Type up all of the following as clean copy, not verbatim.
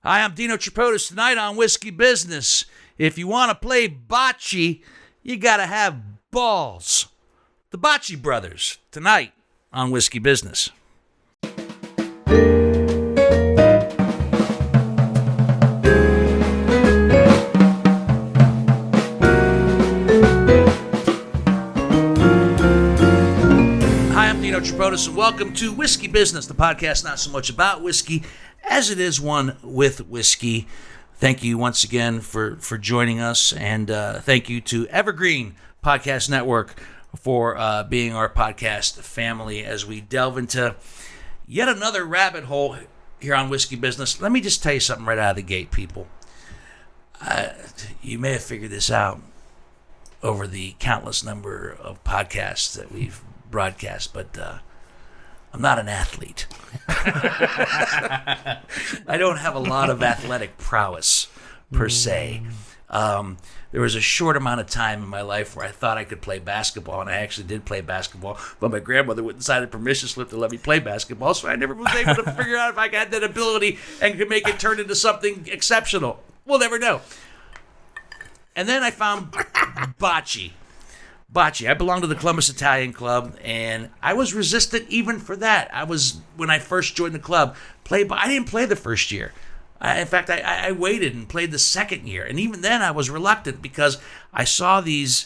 Hi, I'm Dino Tripodis. Tonight on Whiskey Business, if you want to play bocce, you got to have balls. The Bocce Brothers, tonight on Whiskey Business. Tripodis, and welcome to Whiskey Business, the podcast not so much about whiskey as it is one with whiskey. Thank you once again for joining us, and thank you to Evergreen Podcast Network for being our podcast family as we delve into yet another rabbit hole here on Whiskey Business. Let me just tell you something right out of the gate, people. You may have figured this out over the countless number of podcasts that we've broadcast, but I'm not an athlete. I don't have a lot of athletic prowess per se. There was a short amount of time in my life where I thought I could play basketball, and I actually did play basketball, but my grandmother wouldn't sign a permission slip to let me play basketball, so I never was able to figure out if I had that ability and could make it turn into something exceptional. We'll never know. And then I found bocce. I belong to the Columbus Italian Club, and I was resistant even for that. When I first joined the club, I didn't play the first year. In fact, I waited and played the second year, and even then I was reluctant because I saw these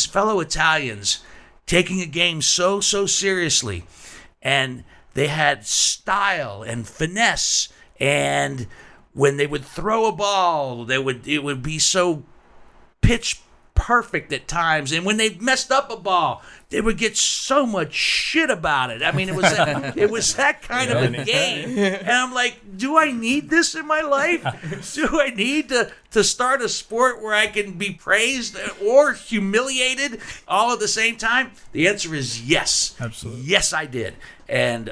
fellow Italians taking a game so seriously, and they had style and finesse, and when they would throw a ball, it would be so pitch perfect at times, and when they messed up a ball, they would get so much shit about it. I mean, it was that kind of a game, and I'm like, do I need this in my life? Do I need to start a sport where I can be praised or humiliated all at the same time? The answer is yes. Absolutely. Yes, I did. And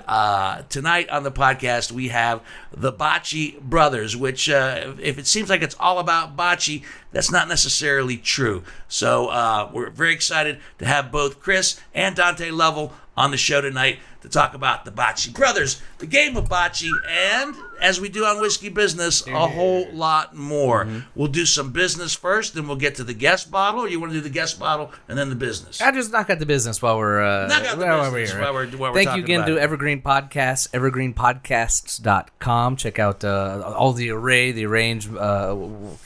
tonight on the podcast, we have the Bocce Brothers, which if it seems like it's all about bocce, that's not necessarily true. So we're very excited to have both Chris and Dante Lovell on the show tonight to talk about the Bocce Brothers, the game of bocce, and as we do on Whiskey Business, a whole lot more. Mm-hmm. We'll do some business first, then we'll get to the guest bottle. Or you want to do the guest bottle and then the business? I just knock out the business while we're Thank you again to Evergreen Podcasts, evergreenpodcasts.com. Check out all the range.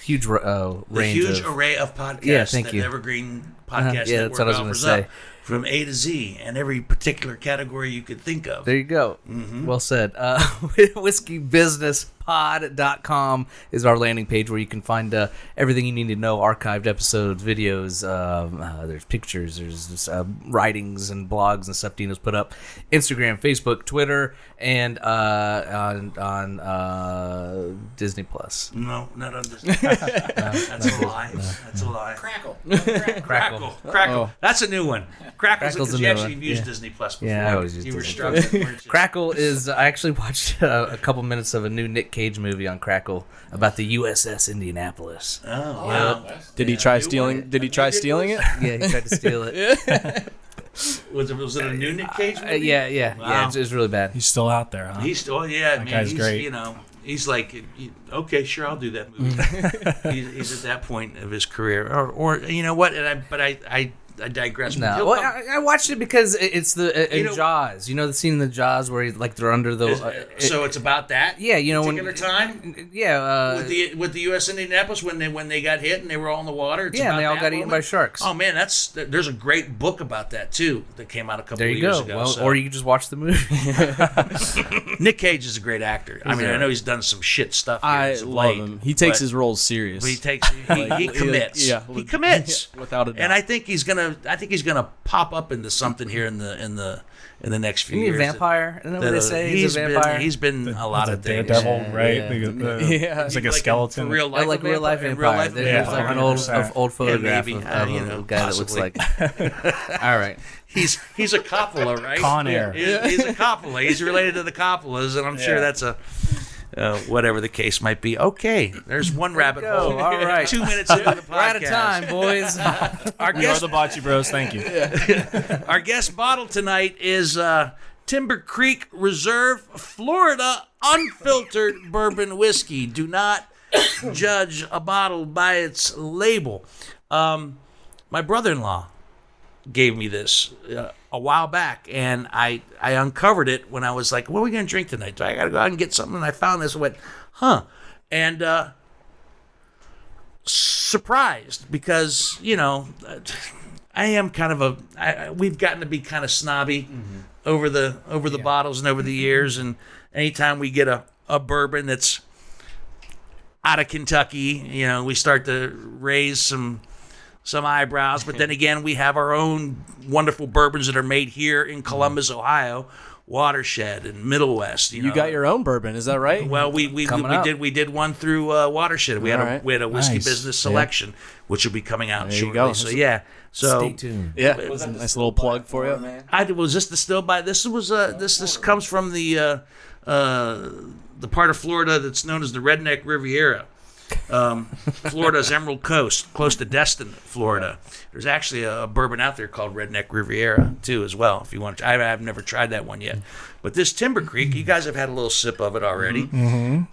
Huge array of podcasts. Yeah, thank you. Evergreen Podcast yeah, that's what I was going to say. From A to Z, and every particular category you could think of. There you go. Mm-hmm. Well said. WhiskeyBusinessPod.com is our landing page where you can find everything you need to know, archived episodes, videos, there's pictures, there's writings and blogs and stuff Dino's put up. Instagram, Facebook, Twitter, and on Disney Plus. No, not on Disney Plus. That's a lie. That's a lie. Crackle. Crackle. That's a new one. Crackle's a you new actually one. used Disney Plus before. Yeah, I always used You were Disney struggling, weren't you? Crackle is, I actually watched a couple minutes of a new Nick Cage movie on Crackle about the USS Indianapolis. Oh, wow. Did he try stealing it? Yeah, he tried to steal it. Was it a new Nick Cage movie? Yeah. Wow. Yeah, it's really bad. He's still out there, huh? He's still, man. Guy's great. You know, he's like, okay, sure, I'll do that movie. he's at that point of his career, or you know what? I digress. No, well, I watched it because it's in Jaws. You know the scene in the Jaws where they're under the. So it's about that. Yeah, you know particular time. Yeah, with the U.S. Indianapolis when they got hit and they were all in the water. And they all got eaten by sharks. Oh man, there's a great book about that too that came out a couple of years ago. Well, or you can just watch the movie. Nick Cage is a great actor. I mean, I know he's done some shit stuff. I love him. He takes his roles serious. He commits. Yeah, he commits without a doubt. And I think he's gonna pop up into something here in the next few years. Isn't he a vampire? Isn't that what they say? He's a vampire. He's been a lot of things. Daredevil, right? Yeah. It's like a skeleton. Real life, like real life vampire. There's like an old photograph of a guy that looks like. All right. He's a Coppola, right? Con Air. He's a Coppola. He's related to the Coppolas, and I'm sure that's a. Whatever the case might be. Okay, there's one rabbit hole. All right. 2 minutes into the podcast. We're out of time, boys. We are the Bocce Bros. Thank you. Our guest bottle tonight is Timber Creek Reserve, Florida unfiltered bourbon whiskey. Do not judge a bottle by its label. My brother-in-law gave me this a while back, and I uncovered it when I was like, what are we going to drink tonight? I got to go out and get something. And I found this and went, and surprised because, I am kind of we've gotten to be kind of snobby over the bottles and over the years, and anytime we get a bourbon that's out of Kentucky, we start to raise some eyebrows. But then again, we have our own wonderful bourbons that are made here in Columbus, Ohio, Watershed and Middle West. You got your own bourbon, is that right? Well, we did one through Watershed. We had a whiskey business selection, which will be coming out shortly. Go. So yeah, stay tuned. Yeah, it was a nice little plug for you. Was this distilled by? This comes from the part of Florida that's known as the Redneck Riviera. Florida's Emerald Coast, close to Destin, Florida. There's actually a bourbon out there called Redneck Riviera too, as well. If you want, I've never tried that one yet. But this Timber Creek, you guys have had a little sip of it already. The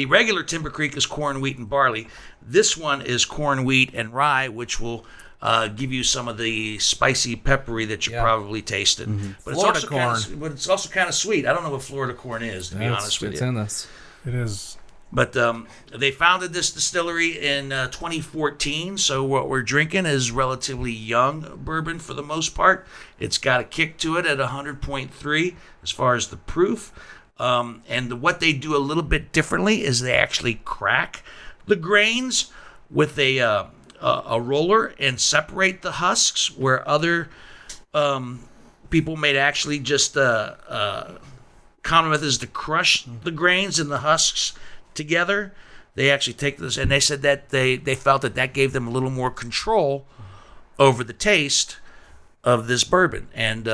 regular Timber Creek is corn, wheat, and barley. This one is corn, wheat, and rye, which will give you some of the spicy, peppery that you probably tasted. But Florida it's also corn. but it's also kind of sweet. I don't know what Florida corn is, to be honest with It's you. in this. It is. But they founded this distillery in 2014, so what we're drinking is relatively young bourbon for the most part. It's got a kick to it at 100.3 as far as the proof. And what they do a little bit differently is they actually crack the grains with a roller and separate the husks, where other people may actually just common method is to crush the grains and the husks together. They actually take this, and they said that they felt that gave them a little more control over the taste of this bourbon. And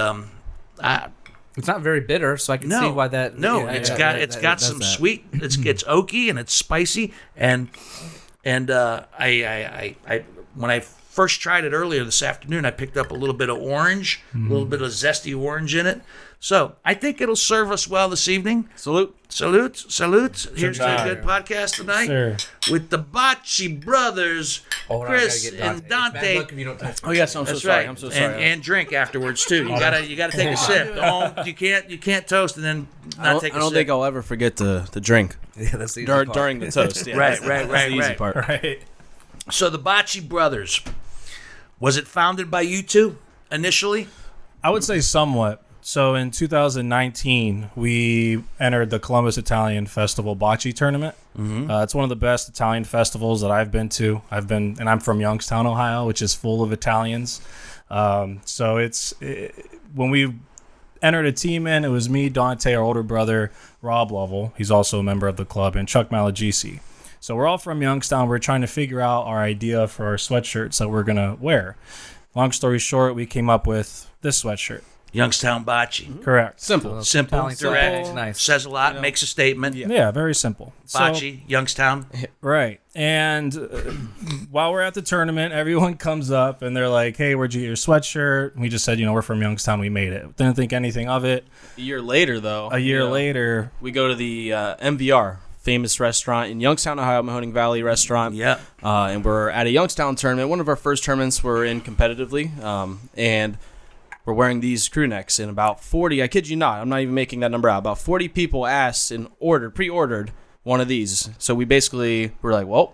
It's not very bitter, so I can see why that. It's got some sweet. It's oaky and it's spicy, and I when I first tried it earlier this afternoon, I picked up a little bit of orange, a little bit of zesty orange in it. So I think it'll serve us well this evening. Salute. Here's to a good podcast tonight with the Bocce Brothers, Chris and Dante. Oh yes, I'm so That's sorry. right. I'm so sorry. And drink afterwards too. You gotta take a sip. You can't toast and then not take a sip. I don't think I'll ever forget to drink Yeah, that's the easy part. during the toast. Yeah, Right. the easy part. Right. So the Bocce Brothers, was it founded by you two initially? I would say somewhat. So in 2019, we entered the Columbus Italian Festival Bocce tournament. It's one of the best Italian festivals that I've been to. And I'm from Youngstown, Ohio, which is full of Italians. So when we entered a team in, it was me, Dante, our older brother, Rob Lovell. He's also a member of the club, and Chuck Malagisi. So we're all from Youngstown. We're trying to figure out our idea for our sweatshirts that we're going to wear. Long story short, we came up with this sweatshirt. Youngstown Bocce. Correct. Simple. Italian direct, simple, nice. says a lot, makes a statement. Yeah, very simple. Bocce, Youngstown. Right. And while we're at the tournament, everyone comes up and they're like, hey, where'd you get your sweatshirt? And we just said, we're from Youngstown. We made it. Didn't think anything of it. A year later, though. Later. We go to the MVR, famous restaurant in Youngstown, Ohio, Mahoning Valley restaurant. Yeah. And we're at a Youngstown tournament. One of our first tournaments we're in competitively. And we're wearing these crew necks, and about 40, I kid you not, I'm not even making that number out, about 40 people asked and pre-ordered one of these. So we basically were like, well,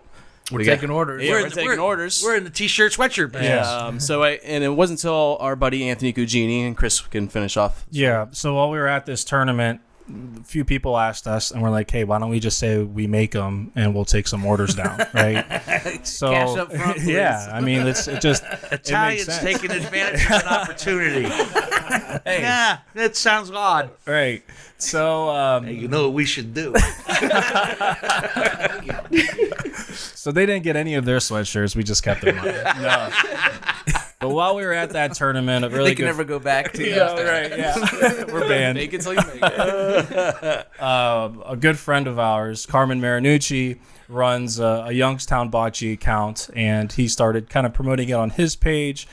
We're taking orders. Yeah, we're taking orders. We're in the t-shirt, sweatshirt business. Yeah. And it wasn't until our buddy Anthony Cugini, and Chris can finish off. Yeah. So while we were at this tournament, a few people asked us, and we're like, hey, why don't we just say we make them and we'll take some orders down, right? So, Cash up front, please. yeah, I mean, it Italians makes sense. taking advantage of an opportunity. Hey. Yeah, that sounds odd. Right. So, Hey, you know what we should do? so they didn't get any of their sweatshirts. We just kept them on. No. But while we were at that tournament, a really They can never go back to right, yeah. We're banned. Make it till you make it. A good friend of ours, Carmen Marinucci, runs a Youngstown Bocce account, and he started kind of promoting it on his page.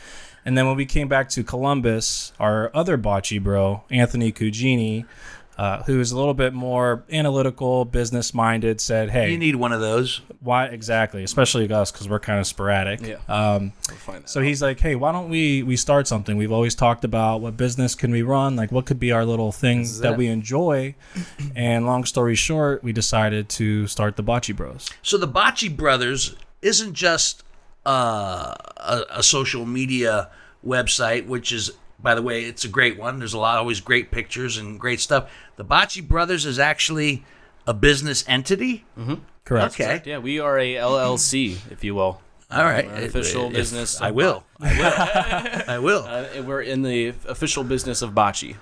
And then when we came back to Columbus, our other Bocce bro, Anthony Cugini, who is a little bit more analytical, business-minded, said, hey... You need one of those. Why exactly? Especially us, because we're kind of sporadic. Yeah. So he's like, hey, why don't we start something? We've always talked about what business can we run? Like, what could be our little thing that we enjoy? And long story short, we decided to start the Bocce Bros. So the Bocce Brothers isn't just a social media website, which is, by the way, it's a great one. There's always great pictures and great stuff. The Bocce Brothers is actually a business entity? Mm-hmm. Correct. Okay. Yeah, we are a LLC, if you will. All right. We're an official business. I will. I will. We're in the official business of bocce.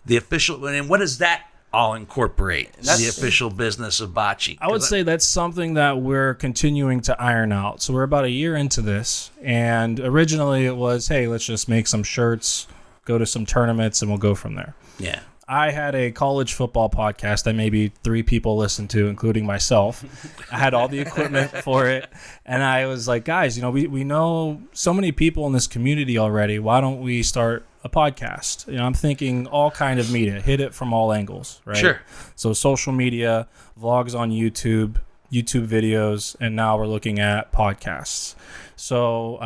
The official, and what does that all incorporate? The official business of bocce. I would say that's something that we're continuing to iron out. So we're about a year into this, and originally it was, hey, let's just make some shirts, go to some tournaments, and we'll go from there. Yeah. I had a college football podcast that maybe 3 people listened to, including myself. I had all the equipment for it. And I was like, guys, we know so many people in this community already. Why don't we start a podcast? I'm thinking all kind of media, hit it from all angles, right? Sure. So social media, vlogs on YouTube videos, and now we're looking at podcasts. So,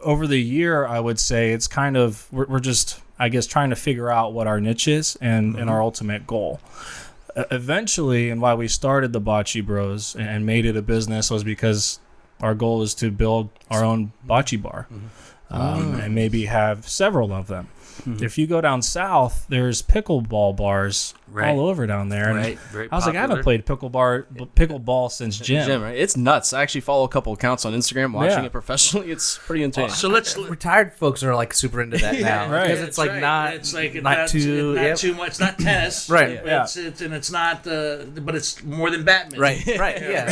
over the year, I would say it's kind of, we're just, I guess, trying to figure out what our niche is and our ultimate goal. Eventually, and why we started the Bocce Bros and made it a business was because our goal is to build our own bocce bar and maybe have several of them. If you go down south, there's pickleball bars all over down there. And Right. Very I was like, I haven't popular. played pickleball since gym. Right? It's nuts. I actually follow a couple accounts on Instagram watching Yeah. it professionally. It's pretty intense. So let's. Retired folks are like super into that now right. because it's like not It's like not too not too much. It's not tennis. Right. Yeah. It's not. But it's more than badminton. right yeah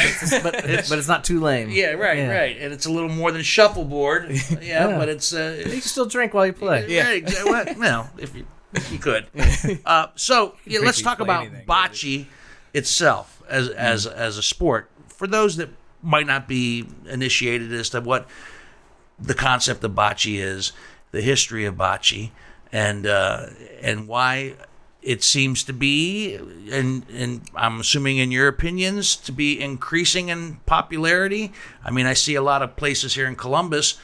but it's not too lame. Yeah. Right. Yeah. Right. And it's a little more than shuffleboard. Yeah. Yeah. But it's. You can still drink while you play. Yeah. Right, exactly. Well, if you could. So let's talk play about anything, bocce itself as a sport. For those that might not be initiated as to what the concept of bocce is, the history of bocce, and why it seems to be, and I'm assuming in your opinions, to be increasing in popularity. I mean, I see a lot of places here in Columbus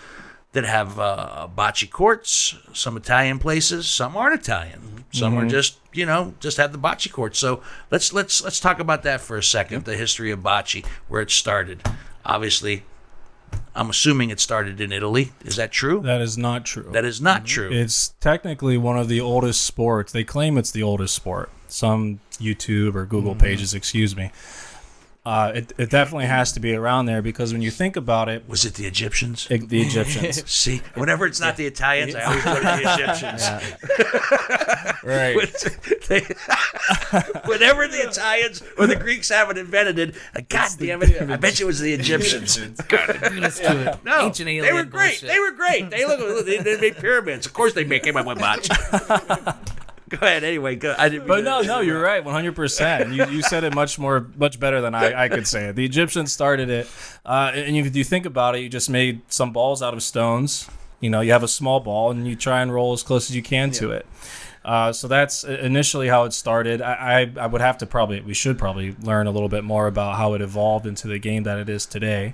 that have bocce courts, some Italian places, some aren't Italian. Some are just have the bocce courts. So let's talk about that for a second, the history of bocce, where it started. Obviously, I'm assuming it started in Italy. Is that true? That is not true. That is not true. It's technically one of the oldest sports. They claim it's the oldest sport. Some YouTube or Google pages, excuse me. It definitely has to be around there because when you think about it, Was it the Egyptians? the Egyptians. See, whenever it's not the Italians, I always go to the Egyptians. Right. Whenever the Italians or the Greeks haven't invented it, God damn it, I bet you it was the Egyptians. Let's do it. No, Ancient alien they were great. bullshit. They were great. They made pyramids. Of course, they came up with bocce. Go ahead. Anyway, go. I didn't. But no, you're right, 100%. You said it much better than I could say it. The Egyptians started it, and if you think about it, you just made some balls out of stones. You have a small ball, and you try and roll as close as you can to it. So that's initially how it started. I would have to we should probably learn a little bit more about how it evolved into the game that it is today.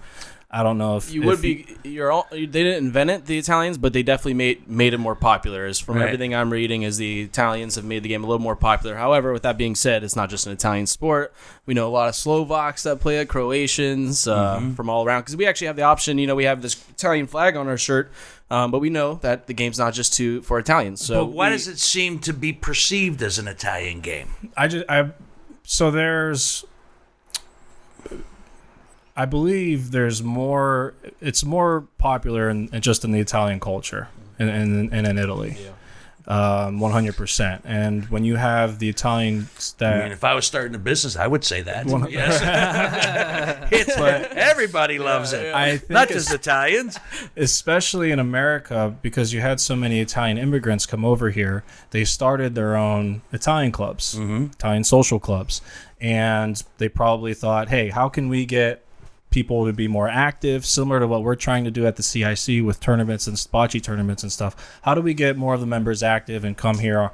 I don't know if they didn't invent it, the Italians, but they definitely made it more popular. As from everything I'm reading, is the Italians have made the game a little more popular. However, with that being said, it's not just an Italian sport. We know a lot of Slovaks that play it, Croatians from all around. Because we actually have the option. We have this Italian flag on our shirt, but we know that the game's not just for Italians. So but why does it seem to be perceived as an Italian game? I believe there's more. It's more popular in just in the Italian culture and in Italy, 100%. And when you have the Italians that, I mean, if I was starting a business, I would say that. Yes, everybody loves it. I think Not just Italians. especially in America, because you had so many Italian immigrants come over here, they started their own Italian clubs, Italian social clubs, and they probably thought, hey, how can we get people to be more active, similar to what we're trying to do at the CIC with tournaments and bocce tournaments and stuff? How do we get more of the members active and come here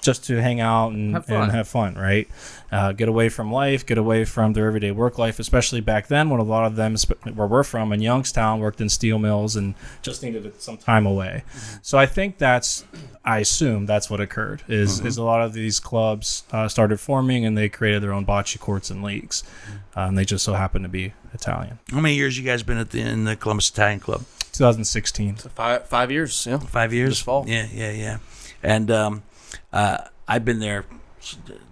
just to hang out and have fun, right? Get away from life, get away from their everyday work life, especially back then when a lot of them, where we're from in Youngstown, worked in steel mills and just needed some time away. So I think I assume that's what occurred, is a lot of these clubs started forming and they created their own bocce courts and leagues. And they just so happen to be Italian. How many years you guys been in the Columbus Italian Club? 2016. So 5 years, yeah. 5 years? This fall. Yeah. And I've been there,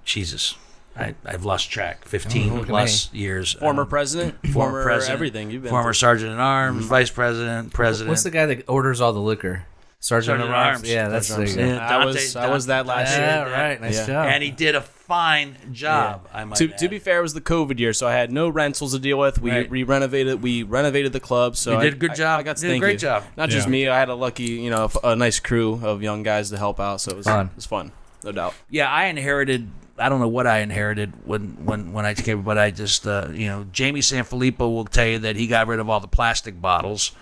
Jesus, I've lost track, 15 plus years. Former president, former president, everything. You've been former sergeant at arms, vice president, president. What's the guy that orders all the liquor? Sergeant at arms. Yeah, that's the guy. I was that last year. Yeah, right. Nice job. And he did a fine job. I might add. To be fair, it was the COVID year, so I had no rentals to deal with. We renovated the club. So you did a good job. I got to did a great job. Not just me. I had a lucky, a nice crew of young guys to help out. So it was fun. It was fun, no doubt. Yeah, I inherited. I don't know what I inherited when I came, but I just Jamie Sanfilippo will tell you that he got rid of all the plastic bottles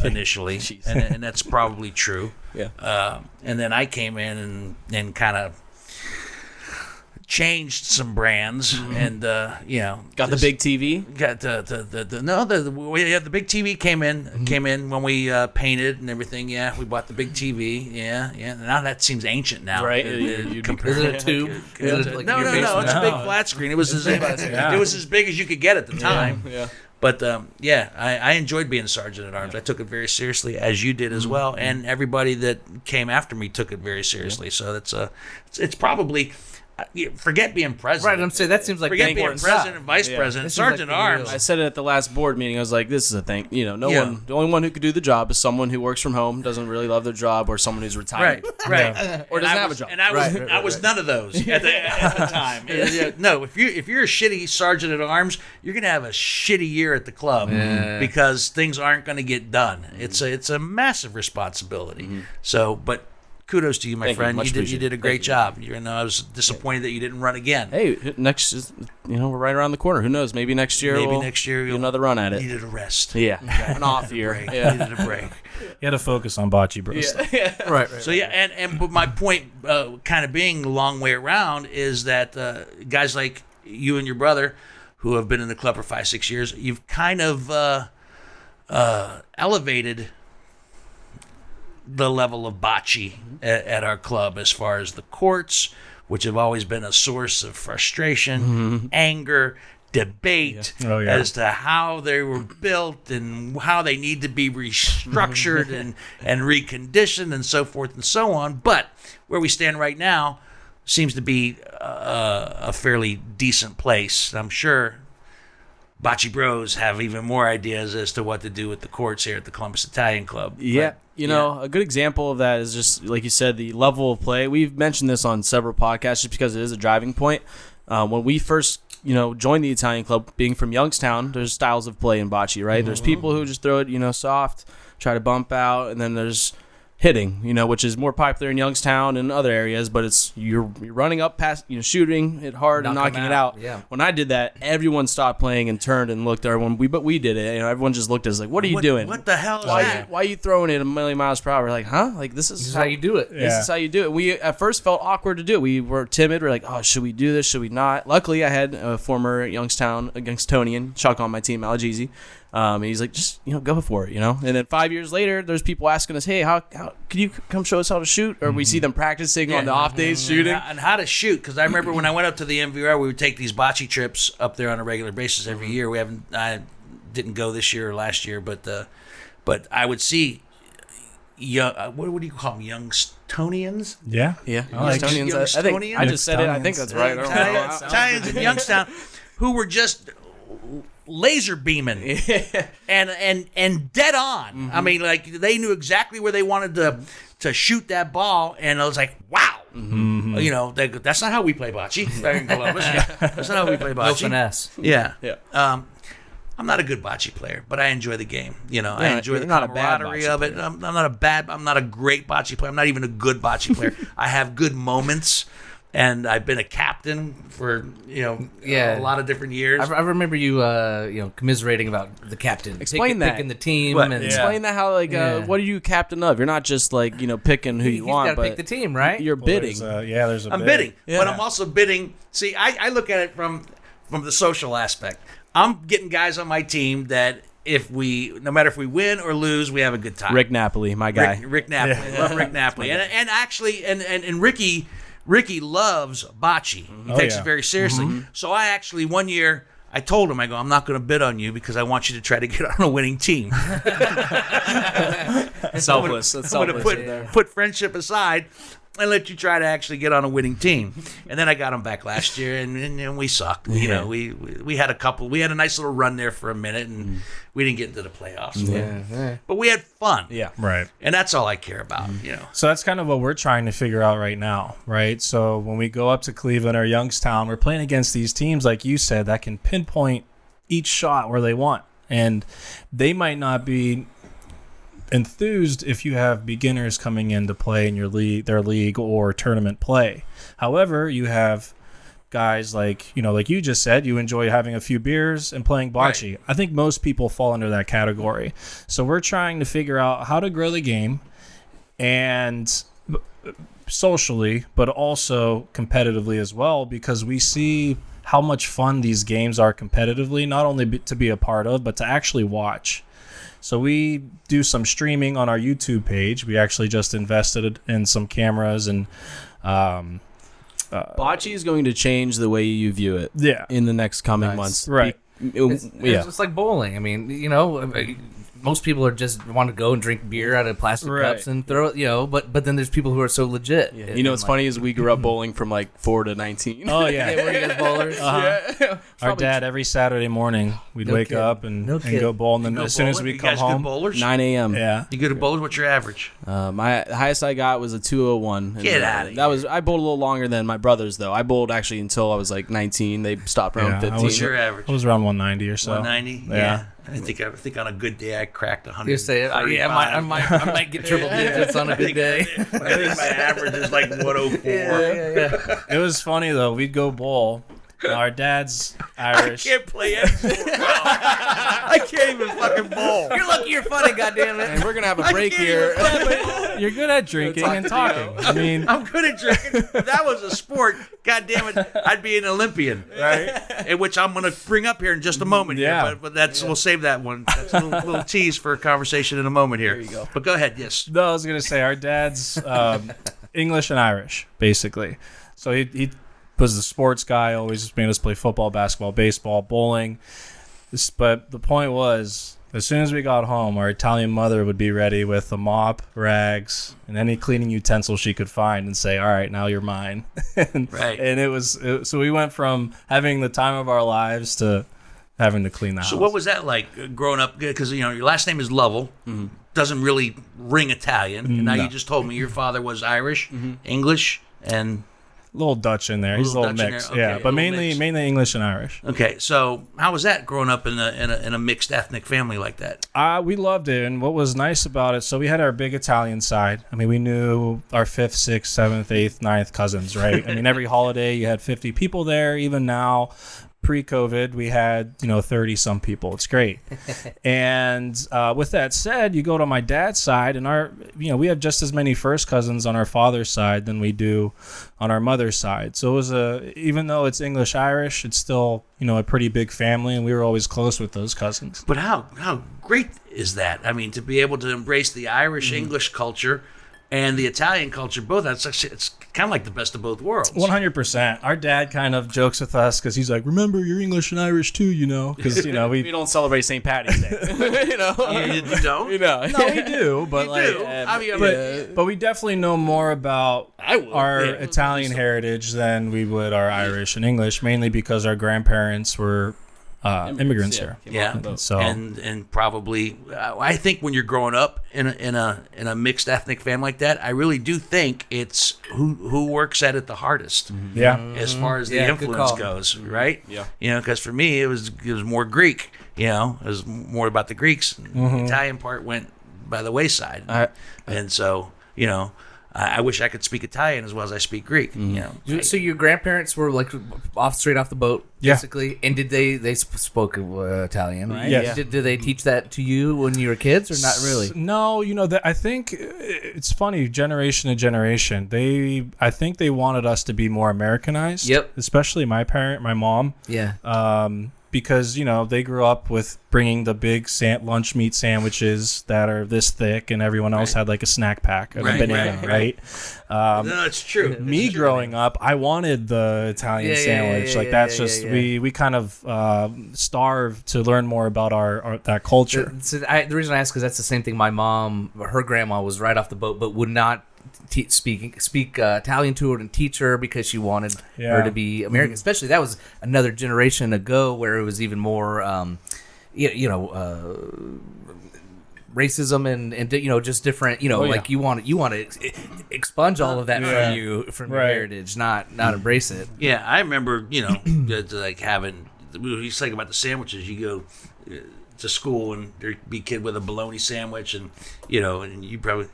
initially, and that's probably true. Yeah. And then I came in and kind of changed some brands, and got the big TV. Got the big TV came in when we painted and everything. Yeah, we bought the big TV. Yeah. Now that seems ancient now, right? Is it a tube? No, it's a big flat screen. It was as big as you could get at the time. Yeah. But I enjoyed being sergeant at arms. I took it very seriously, as you did as well, and everybody that came after me took it very seriously. So it's probably. Forget being president. Right, I'm saying that seems like forget being president and vice president, sergeant at arms. I said it at the last board meeting. I was like, "This is a thing. The only one who could do the job is someone who works from home, doesn't really love their job, or someone who's retired, right, or doesn't have a job." And I was none of those at the time. No, if you're a shitty sergeant at arms, you're gonna have a shitty year at the club because things aren't gonna get done. It's a massive responsibility. So, but. Kudos to you, my friend. You did a great job. I was disappointed that you didn't run again. Hey, next is we're right around the corner. Who knows? Maybe next year. Maybe next year you'll another run at it. Needed a rest. Yeah, an off year. Needed a break. You had to focus on Bocce Bros. Yeah. Right. So but my point, kind of being a long way around, is that guys like you and your brother, who have been in the club for 5-6 years, you've kind of elevated the level of bocce at our club, as far as the courts, which have always been a source of frustration, anger, debate as to how they were built and how they need to be restructured and reconditioned and so forth and so on. But where we stand right now seems to be a fairly decent place. I'm sure Bocce Bros have even more ideas as to what to do with the courts here at the Columbus Italian Club. Yeah. A good example of that is just, like you said, the level of play. We've mentioned this on several podcasts just because it is a driving point. When we first, joined the Italian Club, being from Youngstown, there's styles of play in bocce, right? There's people who just throw it, soft, try to bump out, and then there's hitting, which is more popular in Youngstown and other areas, but it's you're running up past, shooting it hard and knocking it out. Yeah. When I did that, everyone stopped playing and turned and looked at everyone. But we did it. Everyone just looked at us like, "What are you doing? What the hell is that? Why are you throwing it a million miles per hour?" We're like, "Huh? Like this is how you do it. This is how you do it." We at first felt awkward to do it. We were timid. We're like, "Oh, should we do this? Should we not?" Luckily, I had a former Youngstonian, Chuck, on my team, Alagizi. And he's like, just go for it, And then 5 years later, there's people asking us, "Hey, how can you come show us how to shoot?" Or we see them practicing on the off days shooting and how to shoot. Because I remember when I went up to the MVR, we would take these bocce trips up there on a regular basis every year. I didn't go this year or last year, but I would see young. What do you call them? Youngstonians? Yeah. Youngstonians. I just said it. I think that's right. Italians in Youngstown who were just laser beaming and dead on. I mean, like, they knew exactly where they wanted to shoot that ball, and I was like, wow. That's not how we play bocce back in Columbus. That's not how we play bocce. No finesse. Yeah. I'm not a good bocce player, but I enjoy the game. I enjoy the camaraderie of it. I'm not a great bocce player. I'm not even a good bocce player. I have good moments, and I've been a captain for Yeah. a lot of different years. I remember you, commiserating about the captain. Explain that. Picking the team. What? And Explain that how what are you captain of? You're not just like picking who you He's want, gotta but pick the team, right? you're bidding. There's a I'm bid. bidding, Yeah. but I'm also bidding. See, I look at it from the social aspect. I'm getting guys on my team that no matter if we win or lose, we have a good time. Rick Napoli, my guy. Rick Napoli. Love Rick Napoli. And actually, and Ricky loves bocce. He takes it very seriously. So I actually, one year, I told him, I'm not going to bid on you because I want you to try to get on a winning team. Selfless. That's I'm going to put friendship aside and let you try to actually get on a winning team. And then I got him back last year, and we sucked. We had we had a nice little run there for a minute, and we didn't get into the playoffs. But we had fun. Yeah. Right. And that's all I care about, So that's kind of what we're trying to figure out right now, right? So when we go up to Cleveland or Youngstown, we're playing against these teams, like you said, that can pinpoint each shot where they want. And they might not be enthused if you have beginners coming in to play in their league or tournament play. However, you have guys like you just said, you enjoy having a few beers and playing bocce. Right. I think most people fall under that category. So we're trying to figure out how to grow the game and socially, but also competitively as well, because we see how much fun these games are competitively, not only to be a part of, but to actually watch. So we do some streaming on our YouTube page. We actually just invested in some cameras and Bocce is going to change the way you view it. Yeah. In the next coming months. Right. It's just like bowling. I mean, most people are just want to go and drink beer out of plastic cups and throw it, but then there's people who are so legit. Yeah. What's funny is we grew up bowling from like 4 to 19. Oh yeah. Were you guys bowlers? Yeah. Our dad every Saturday morning we'd wake up and go bowl, and then as soon as we come home, 9 a.m. Yeah. You good at bowling? What's your average? My highest I got was a 201. Get out of here. I bowled a little longer than my brothers though. I bowled actually until I was like 19. They stopped around 15. What's your average? I was around 190 or so. 190? Yeah. I think on a good day I cracked 100. You say it. I might get triple digits on a good day. I think my average is like 104. Yeah. It was funny though. We'd go bowl. Our dad's Irish. I can't play any sport well. I can't even fucking bowl. You're lucky you're funny, goddammit. And we're gonna have a break here. You're good at drinking and talking. I mean, I'm good at drinking. If that was a sport, God damn it, I'd be an Olympian, right? In which I'm going to bring up here in just a moment. Yeah. Here, but we'll save that one. That's a little tease for a conversation in a moment here. There you go. But go ahead. Yes. No, I was gonna say our dad's English and Irish, basically. So he was the sports guy, always made us play football, basketball, baseball, bowling. But the point was, as soon as we got home, our Italian mother would be ready with a mop, rags, and any cleaning utensil she could find and say, all right, now you're mine. Right. And so we went from having the time of our lives to having to clean the house. So what was that like growing up? Because, your last name is Lovell. Mm-hmm. Doesn't really ring Italian. And now you just told me your father was Irish, English, and... A little Dutch in there. He's a little mixed. Okay, but mainly English and Irish. Okay, so how was that growing up in a mixed ethnic family like that? We loved it, and what was nice about it, so we had our big Italian side. I mean, we knew our 5th, 6th, 7th, 8th, 9th cousins, right? I mean, every holiday you had 50 people there. Even now, pre-COVID, we had 30-some people. It's great. And with that said, you go to my dad's side, and we have just as many first cousins on our father's side than we do on our mother's side. So it was even though it's English Irish, it's still a pretty big family, and we were always close with those cousins. But how great is that? I mean, to be able to embrace the Irish English culture and the Italian culture, both. It's kind of like the best of both worlds. 100%. Our dad kind of jokes with us because he's like, remember, you're English and Irish too, because we don't celebrate St. Patty's Day. You don't? No, we do, but but we definitely know more about our Italian heritage than we would our Irish and English, mainly because our grandparents were immigrants here. Yeah. So and probably I think when you're growing up in a mixed ethnic family like that, I really do think it's who works at it the hardest. Yeah. As far as the influence goes, right? Yeah. Because for me it was more Greek. It was more about the Greeks. The Italian part went by the wayside, and so I wish I could speak Italian as well as I speak Greek. You know, So your grandparents were like straight off the boat, Yeah. basically, and did they spoke Italian, right? Yes. Did they teach that to you when you were kids, or not really? No, I think it's funny, generation to generation. I think they wanted us to be more Americanized. Yep. Especially my mom. Yeah. Because they grew up with bringing the big lunch meat sandwiches that are this thick, and everyone else had like a snack pack and a banana, right? no, it's true. Me growing up, I wanted the Italian sandwich. That's just we kind of starved to learn more about our that culture. The reason I ask is that's the same thing. My mom, her grandma was right off the boat, but would not speak Italian to her and teach her because she wanted her to be American. Especially that was another generation ago where it was even more, racism and just different. Like you want to expunge all of that from your heritage, not embrace it. Yeah, I remember, like having, we used to think about the sandwiches. You go to school and there'd be a kid with a bologna sandwich, and and you probably,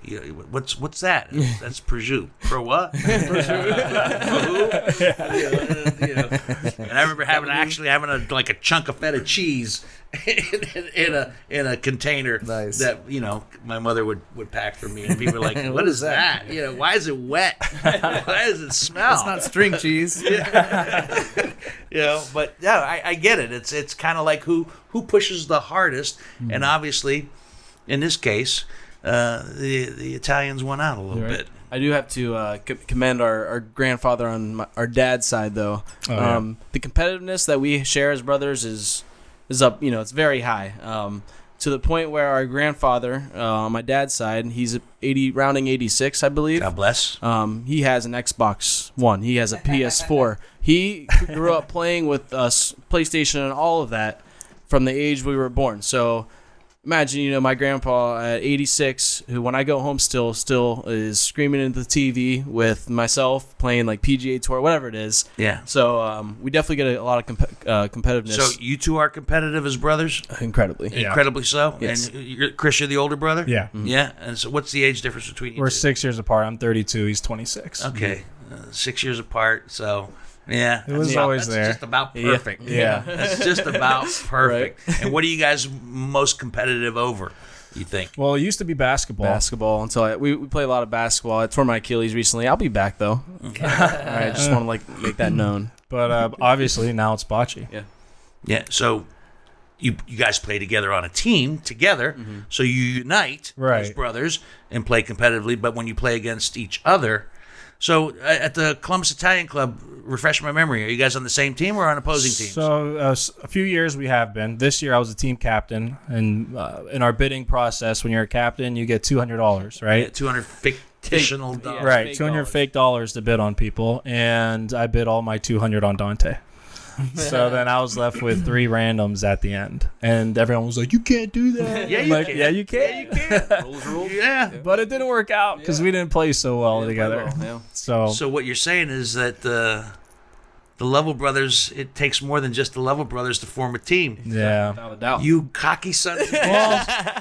what's that? That's prosciutto. For what? For who? And I remember having a chunk of feta cheese in a container that my mother would pack for me, and people were like, what is that? Why is it wet? Why does it smell? It's not string cheese. But I get it. It's kind of like who pushes the hardest, and obviously in this case the Italians won out a little bit. I do have to commend our grandfather on our dad's side, though. The competitiveness that we share as brothers is up, it's very high. To the point where our grandfather, on my dad's side, he's 80, rounding 86, I believe. God bless. He has an Xbox One. He has a PS4. He grew up playing with us, PlayStation and all of that from the age we were born. So imagine, my grandpa at 86, who when I go home still is screaming into the TV with myself playing like PGA Tour, whatever it is. Yeah. So we definitely get a lot of competitiveness. So you two are competitive as brothers? Incredibly. Yeah. Incredibly so? Yes. And Chris, you're the older brother? Yeah. Yeah? And so what's the age difference between you We're two? 6 years apart. I'm 32. He's 26. Okay. 6 years apart, so... Yeah, it was always there. That's just about perfect. Yeah. That's just about perfect. Right. And what are you guys most competitive over, you think? Well, it used to be basketball. Until we play a lot of basketball. I tore my Achilles recently. I'll be back, though. Okay. I just want to make that known. But obviously now it's bocce. Yeah. Yeah, so you guys play together on a team together, so you unite as brothers and play competitively, but when you play against each other... So at the Columbus Italian Club, refresh my memory, are you guys on the same team or on opposing teams? So a few years we have been. This year I was a team captain, and in our bidding process, when you're a captain, you get $200, right? Yeah, $200 fictional dollars. Right, $200 fake dollars to bid on people, and I bid all my $200 on Dante. So then I was left with 3 randoms at the end, and everyone was like, "You can't do that." Yeah, you can. Yeah, you can. Yeah, you can. Rules. Yeah, but it didn't work out because we didn't play so well together. So what you're saying is that the Lovell brothers, it takes more than just the Lovell brothers to form a team. Yeah, without a doubt. You cocky son.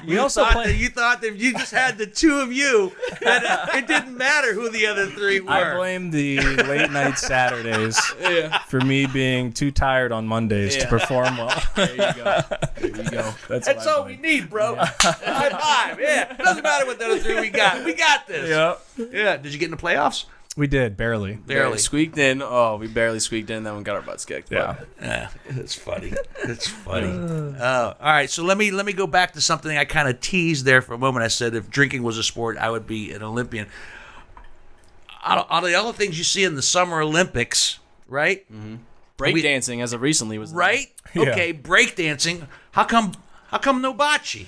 We also you thought that if you just had the two of you, that it didn't matter who the other 3 were. I blame the late night Saturdays for me being too tired on Mondays to perform well. There you go. That's all we need, bro. High five. Yeah. Doesn't matter what the other 3 we got. We got this. Yeah. Did you get in the playoffs? We did, barely. Barely. Squeaked in. Oh, we barely squeaked in, then we got our butts kicked. Yeah. It's funny. It's funny. All right, so let me go back to something I kind of teased there for a moment. I said if drinking was a sport, I would be an Olympian. Out of the other things you see in the Summer Olympics, right? Mm-hmm. Breakdancing, as of recently, was right. Yeah. Okay, breakdancing. How come no bocce?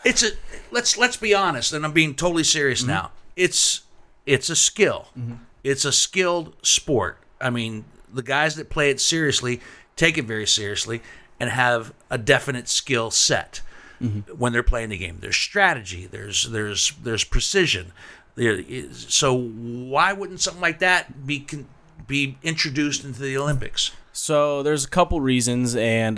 Let's be honest, and I'm being totally serious now. It's a skill. It's a skilled sport. I mean, the guys that play it seriously take it very seriously and have a definite skill set when they're playing the game. There's strategy. There's precision. So why wouldn't something like that be introduced into the Olympics? So there's a couple reasons, and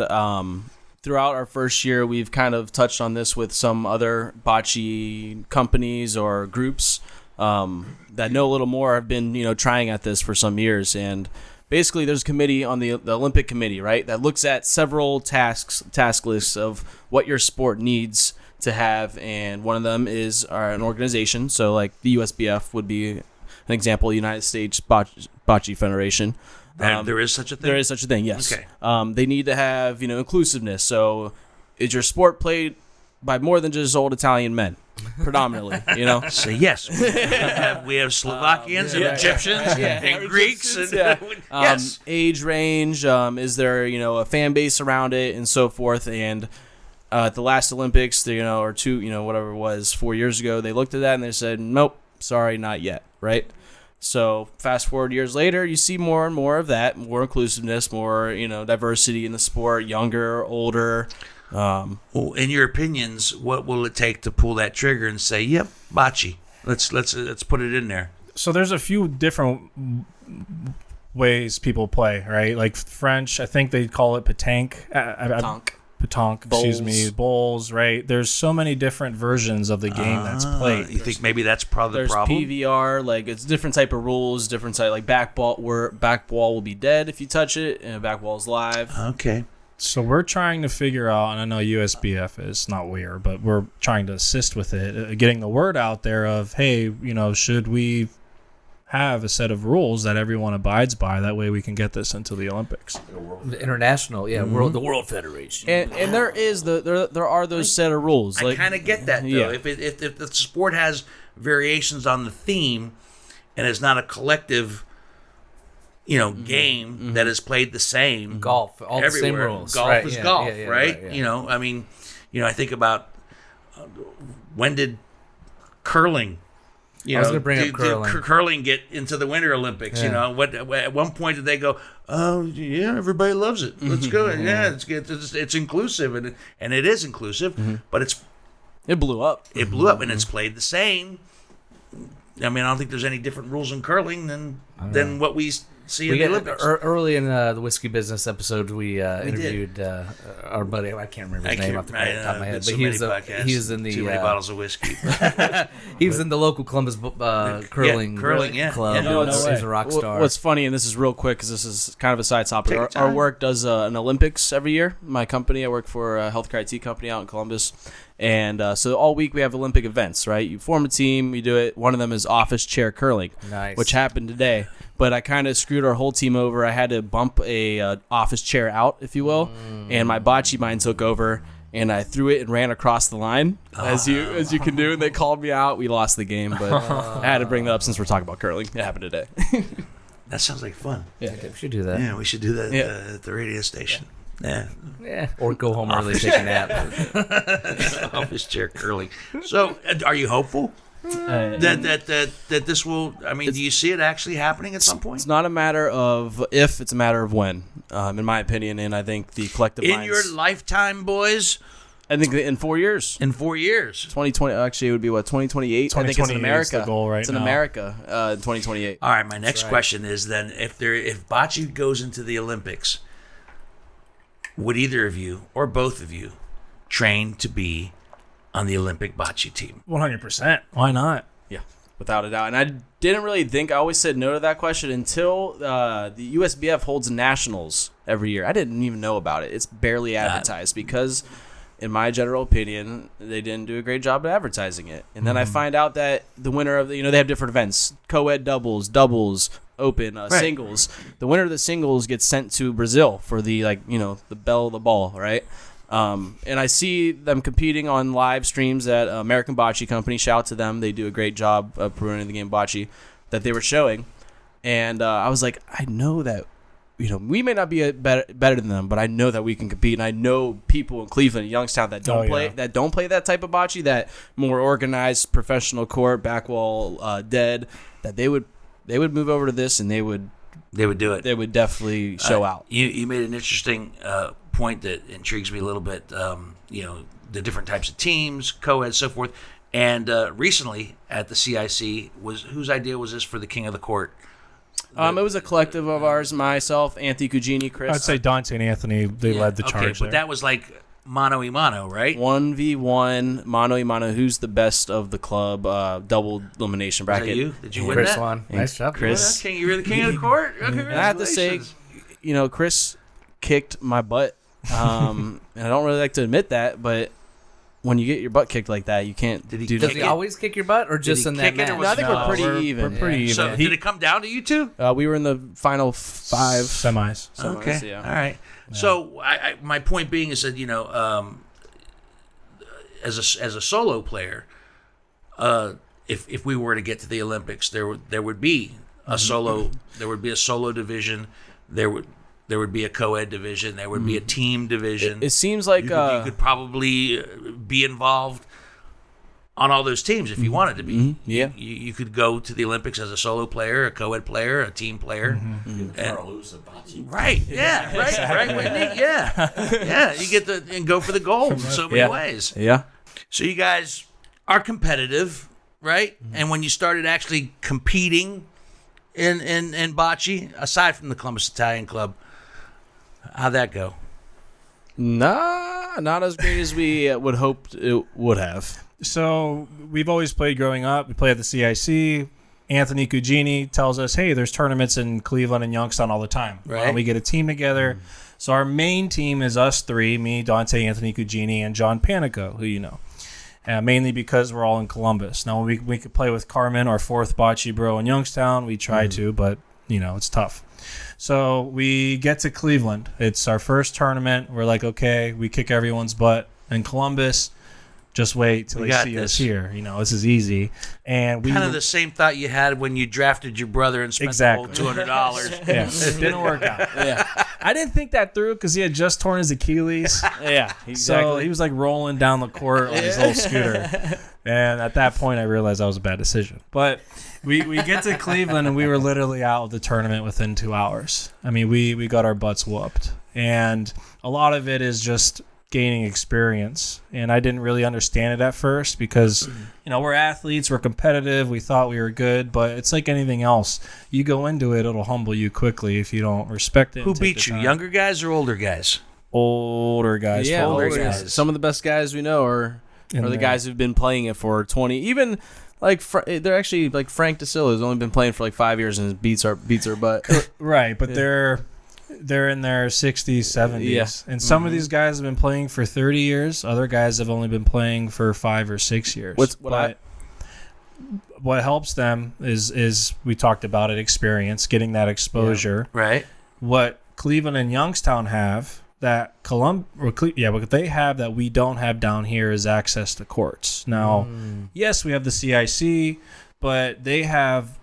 throughout our first year, we've kind of touched on this with some other bocce companies or groups. that know a little more have been, trying at this for some years. And basically, there's a committee on the Olympic Committee, right, that looks at several task lists of what your sport needs to have, and one of them is an organization. So, like the USBF would be an example, United States Bocce Federation. There is such a thing? There is such a thing, yes. Okay. They need to have, inclusiveness. So, is your sport played by more than just old Italian men? Predominantly, So yes, we have Slovakians and Egyptians and Greeks and yes. Age range, is there a fan base around it and so forth. And at the last Olympics, or two, whatever it was 4 years ago, they looked at that and they said, nope, sorry, not yet, right? So fast forward years later, you see more and more of that, more inclusiveness, more diversity in the sport, younger, older. Well, in your opinions, what will it take to pull that trigger and say, "Yep, bocce. Let's put it in there"? So there's a few different ways people play, right? Like French, I think they call it pétanque. Pétanque, excuse me, bowls, right? There's so many different versions of the game that's played. You think maybe that's probably the There's problem? PVR, like it's different type of rules, different type, like back ball will be dead if you touch it, and back ball's live. Okay. So we're trying to figure out, and I know USBF is not but we're trying to assist with it, getting the word out there of, hey, should we have a set of rules that everyone abides by? That way we can get this into the Olympics. The international, the World Federation. And there is there are those set of rules. I kind of get that, though. Yeah. If the sport has variations on the theme and it's not a collective game that is played the same. Golf, all everywhere. the same rules. Golf is golf, right? Right, yeah. I think about when did curling? I was going to bring up curling. Did curling get into the Winter Olympics? Yeah. At one point did they go, "Oh, yeah, everybody loves it. Let's go." Yeah, it's inclusive, and it is inclusive, but it blew up. It blew up, and it's played the same. I mean, I don't think there's any different rules in curling than what we see in the Olympics. Early in the Whiskey Business episode, we interviewed our buddy. I can't remember his name off the top of my head, but he was in the too many bottles of whiskey. He was in the local Columbus curling club. Yeah, He's a rock star. What's funny, and this is real quick because this is kind of a side topic. Our work does an Olympics every year. My company, I work for a healthcare IT company out in Columbus. And so all week we have Olympic events, right? You form a team, we do it. One of them is office chair curling, which happened today. But I kind of screwed our whole team over. I had to bump a office chair out, if you will, and my bocce mind took over, and I threw it and ran across the line, as you can do. And they called me out. We lost the game, but I had to bring that up since we're talking about curling. It happened today. That sounds like fun. Yeah, we should do that. Yeah, we should do that at the radio station. Yeah. Or go home early, take a nap. Office chair curling. So, are you hopeful that this will? I mean, do you see it actually happening at some point? It's not a matter of if; it's a matter of when, in my opinion. And I think the collective in minds, your lifetime, boys. I think in 4 years. In 4 years. 2020. Actually, it would be what 2028. I think it's in America. Is the goal right it's in now. America. 2028. All right. My next question is then: if bocce goes into the Olympics, would either of you or both of you train to be on the Olympic bocce team? 100%. Why not? Yeah, without a doubt. And I didn't really think, I always said no to that question until the USBF holds nationals every year. I didn't even know about it. It's barely advertised because, in my general opinion, they didn't do a great job of advertising it. And then I find out that the winner of they have different events, co-ed doubles, open, singles. The winner of the singles gets sent to Brazil for the the bell of the ball, right? And I see them competing on live streams at American Bocce Company. Shout out to them. They do a great job of promoting the game bocce that they were showing. And I was like, I know that we may not be better than them, but I know that we can compete. And I know people in Cleveland and Youngstown that don't play that type of bocce, that more organized professional court, back wall, dead, that they would move over to this and they would do it. They would definitely show out. You made an interesting point that intrigues me a little bit. The different types of teams, co-ed, so forth. And recently at the CIC, whose idea was this for the King of the Court? It was a collective of ours, myself, Anthony Cugini, Chris. I'd say Dante and Anthony, they led the charge but there. that was like mano y mano, right? 1v1, mano y mano. Who's the best of the club? Double elimination Was that bracket. you? Did you win Chris that? won. Nice job. Chris. Well, you're the king of the court. And I have to say, Chris kicked my butt. And I don't really like to admit that, but when you get your butt kicked like that, you can't Did he do kick that. Does he always kick your butt, or just he in that kick it, match? or was No, I think No, we're pretty even. We're pretty even. So did it come down to you two? We were in the final 5 Semis. Okay. Yeah. All right. So my point being is that as a solo player, if we were to get to the Olympics, there would be a solo division. There would be a co-ed division. There would be a team division. It seems like you could probably be involved on all those teams if you wanted to be. Yeah. You could go to the Olympics as a solo player, a co-ed player, a team player. Right. Yeah. Right. Whitney? Yeah. Yeah. You get and go for the gold in so many ways. Yeah. So you guys are competitive, right? And when you started actually competing in bocce, aside from the Columbus Italian Club, how'd that go? Nah, not as great as we would hope it would have. So we've always played growing up. We play at the CIC. Anthony Cugini tells us, hey, there's tournaments in Cleveland and Youngstown all the time. Right. We get a team together. So our main team is us three, me, Dante, Anthony Cugini, and John Panico, who you know. Mainly because we're all in Columbus. Now, we could play with Carmen, our fourth Bocce Bro in Youngstown. We try to, but, it's tough. So we get to Cleveland. It's our first tournament. We're like, okay, we kick everyone's butt in Columbus. Just wait till We they got see this. us here. This is easy. And we Kind of the same thought you had when you drafted your brother and spent Exactly. the whole $200. yeah, it didn't work out. Yeah. I didn't think that through because he had just torn his Achilles. Yeah. So he was like rolling down the court on his little scooter. And at that point, I realized that was a bad decision. But we get to Cleveland, and we were literally out of the tournament within 2 hours. I mean, we got our butts whooped. And a lot of it is just gaining experience. And I didn't really understand it at first because, we're athletes, we're competitive, we thought we were good. But it's like anything else. You go into it, it'll humble you quickly if you don't respect it. Who and take beat the you, time. younger guys or older guys? Older guys. Yeah, older older guys. guys. Some of the best guys we know are In the there. guys who've been playing it for 20. Even like they're actually like Frank DeSilla has only been playing for like 5 years and beats our butt. Right, but they're in their 60s, 70s. Yeah. And some of these guys have been playing for 30 years. Other guys have only been playing for 5 or 6 years. What helps them is we talked about it, experience, getting that exposure. Right. What Cleveland and Youngstown have that what they have that we don't have down here is access to courts. Now, yes, we have the CIC, but they have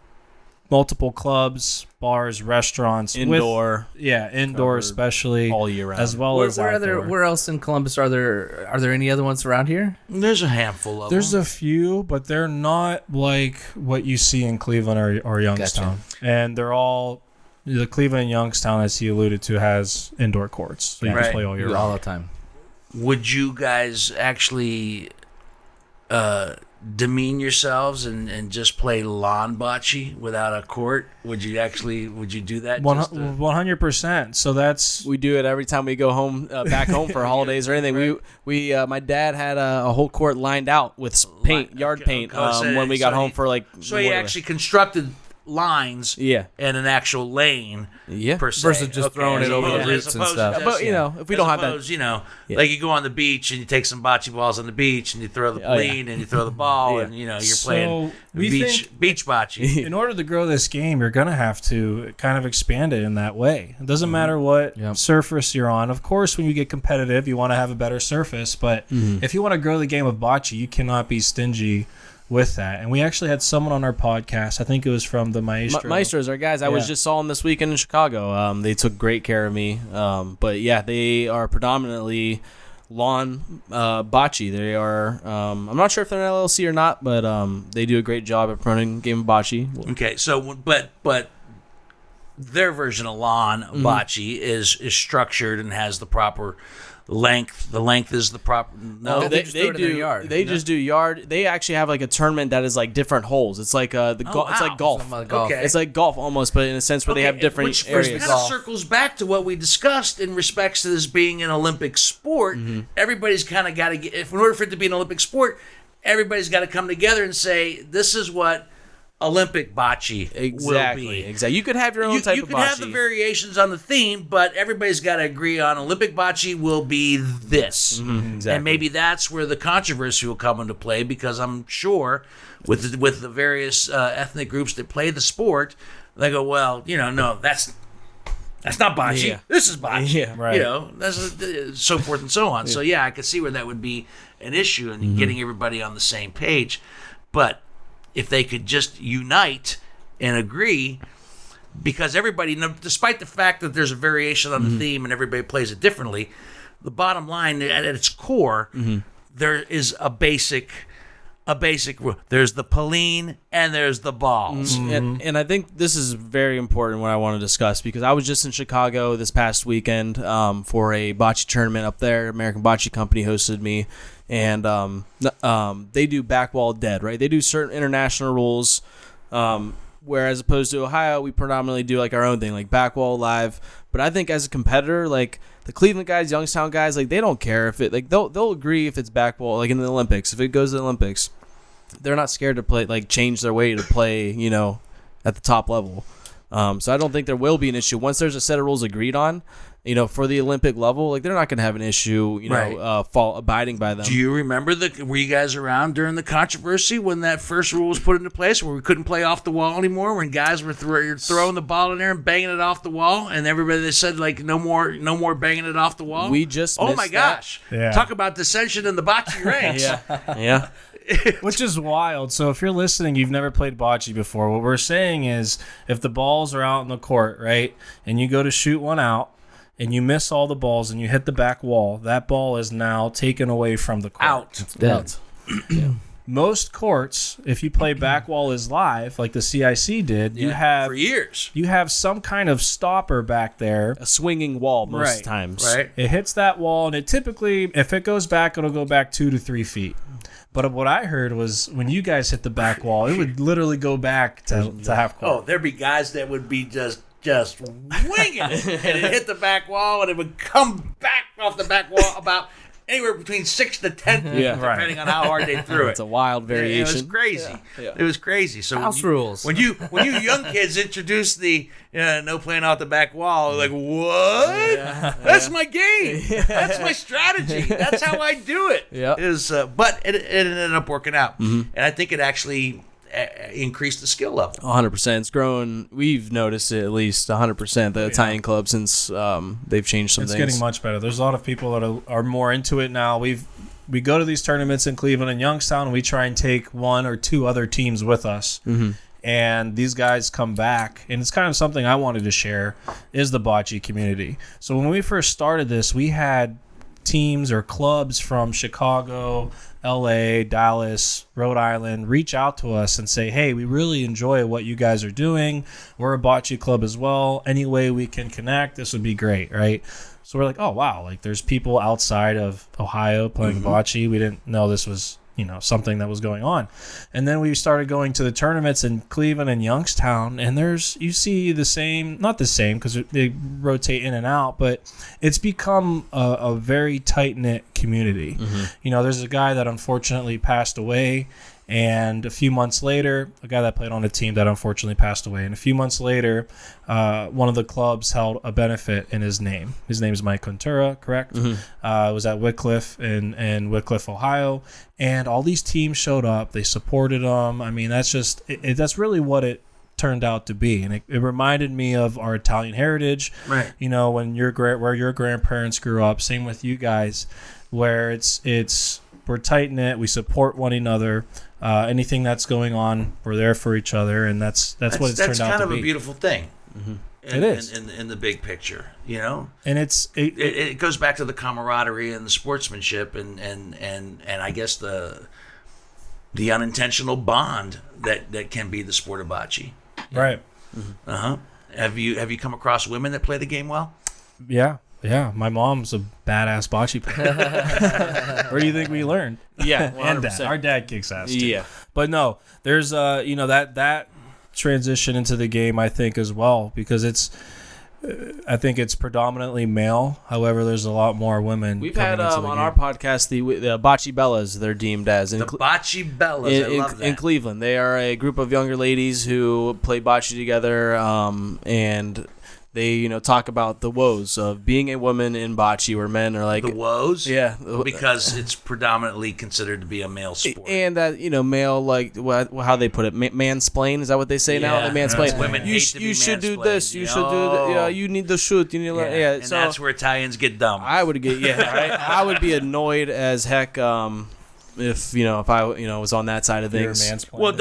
multiple clubs, bars, restaurants, Indoor. Indoor covered especially all year round. as well as outdoor. Where else in Columbus are there any other ones around here? There's a handful of There's them. a few, but they're not like what you see in Cleveland or Youngstown. And they're all the Cleveland and Youngstown, as he alluded to, has indoor courts, so you Right. can play all year All round. the time. Would you guys actually demean yourselves and just play Lon Bocce without a court? Would you do that? Just to- 100%. So that's We do it every time we go home, back home for holidays or anything. We my dad had a whole court lined out with paint, yard paint, when we got home for like. So he whatever. actually constructed lines Yeah. in an actual lane Yeah. per se. Versus just throwing as it over opposed- the as roots and opposed to stuff. just- But if we don't have that, opposed, like you go on the beach and you take some bocce balls on the beach and you throw the Oh, yeah. lean and you throw the ball Yeah. and you're So playing we beach bocce. in order to grow this game, you're going to have to kind of expand it in that way. It doesn't matter what Yep. surface you're on. Of course, when you get competitive, you want to have a better surface. But if you want to grow the game of bocce, you cannot be stingy with that. And we actually had someone on our podcast. I think it was from the Maestro. Maestros are guys I was Yeah. just saw them this weekend in Chicago. They took great care of me. But yeah, they are predominantly Lon Bocce. They are. I'm not sure if they're an LLC or not, but they do a great job at promoting game of bocce. Okay, so but their version of Lon Bocce is structured and has the proper length. The length is the proper. No, Oh, they just throw it in their yard. They just do yard. They actually have like a tournament that is like different holes. It's like it's like golf. Something like golf. Okay. It's like golf almost, but in a sense where they have different which areas. kind of circles back to what we discussed in respects to this being an Olympic sport. Everybody's kind of got to get. If in order for it to be an Olympic sport, everybody's got to come together and say, "This is what Olympic bocce will be." Exactly. You could have your own type you of can bocce. have the variations on the theme, but everybody's got to agree on Olympic bocce will be this. Exactly. And maybe that's where the controversy will come into play, because I'm sure with the various ethnic groups that play the sport, they go, well, no, that's not bocce. Yeah. This is bocce. Yeah, right. That's so forth and so on. So yeah, I could see where that would be an issue in getting everybody on the same page. But if they could just unite and agree, because everybody, despite the fact that there's a variation on the theme and everybody plays it differently, the bottom line at its core, there is a basic rule. There's the Pauline and there's the balls. And I think this is very important what I want to discuss, because I was just in Chicago this past weekend for a bocce tournament up there. American Bocce Company hosted me, and they do back wall dead, right? They do certain international rules, whereas opposed to Ohio, we predominantly do like our own thing, like back wall live. But I think as a competitor, like the Cleveland guys, Youngstown guys, like they don't care if it, like they'll agree if it's back wall, like in the Olympics. If it goes to the Olympics, they're not scared to play, like change their way to play, at the top level. So I don't think there will be an issue once there's a set of rules agreed on, for the Olympic level. Like they're not going to have an issue, Right. Abiding by them. Do you remember were you guys around during the controversy when that first rule was put into place, where we couldn't play off the wall anymore, when guys were throwing the ball in there and banging it off the wall, and everybody they said like no more banging it off the wall? We just oh missed my that. gosh, Yeah. talk about dissension in the bocce ranks. Yeah. Which is wild. So if you're listening, you've never played bocce before. What we're saying is, if the balls are out in the court, right, and you go to shoot one out, and you miss all the balls, and you hit the back wall, that ball is now taken away from the court. Out. Dead. Most courts, if you play back wall is live, like the CIC did, you have for years. you have some kind of stopper back there. A swinging wall most Right. times. Right. It hits that wall, and it typically, if it goes back, it'll go back 2 to 3 feet. But what I heard was when you guys hit the back wall, it would literally go back to half court. Oh, there'd be guys that would be just winging it, and it hit the back wall, and it would come back off the back wall about anywhere between 6 to 10 feet, Yeah. depending on how hard they threw it. It's a wild variation. It was crazy. Yeah. It was crazy. So House rules. When you young kids introduced the no playing off the back wall, like what? That's my game. That's my strategy. That's how I do it. Yeah. But it ended up working out, and I think it actually increased the skill level. 100%. It's grown. We've noticed it at least 100%. The Italian club since they've changed some It's things. getting much better. There's a lot of people that are more into it now. We go to these tournaments in Cleveland and Youngstown, and we try and take 1 or 2 other teams with us. Mm-hmm. And these guys come back, and it's kind of something I wanted to share, is the Bocce community. So when we first started this, we had teams or clubs from Chicago, LA, Dallas, Rhode Island reach out to us and say, hey, we really enjoy what you guys are doing. We're a bocce club as well. Any way we can connect, this would be great, right? So we're like, oh, wow, like there's people outside of Ohio playing bocce. We didn't know this was, something that was going on. And then we started going to the tournaments in Cleveland and Youngstown, and you see the same, not the same because they rotate in and out, but it's become a very tight-knit community. There's a guy that unfortunately passed away, and a few months later, a guy that played on a team that unfortunately passed away, and a few months later, one of the clubs held a benefit in his name. His name is Mike Contura, correct? It was at Wickliffe in Wickliffe, Ohio, and all these teams showed up. They supported him. I mean, that's just that's really what it turned out to be, and it reminded me of our Italian heritage. Right. When where your grandparents grew up. Same with you guys, where it's we're tight knit. We support one another. Anything that's going on, we're there for each other, and that's what it's turned out to be. That's kind of a beautiful thing. It is in the big picture, and it goes back to the camaraderie and the sportsmanship, and I guess the unintentional bond that can be the sport of bocce. right. Have you come across women that play the game well? Yeah. Yeah, my mom's a badass bocce player. Where do you think we learned? Yeah, And 100%. dad. Our dad kicks ass too. Yeah. But no, there's that transition into the game, I think, as well, because I think it's predominantly male. However, there's a lot more women. We've had coming into the on game. our podcast the Bocce Bellas, they're deemed as The Bocce Bellas, I love that. in Cleveland. They are a group of younger ladies who play bocce together, and they talk about the woes of being a woman in bocce, where men are like The woes? yeah, Because it's predominantly considered to be a male sport. and that male, like how they put it, mansplain, is that what they say now? Yeah, They mansplain. women you hate sh- to be you should do mansplained. this, you should do that. Yeah, you need to shoot, you need to And that's where Italians get dumb. I would get right? I would be annoyed as heck if I was on that side of You're a things. mansplainer. Well,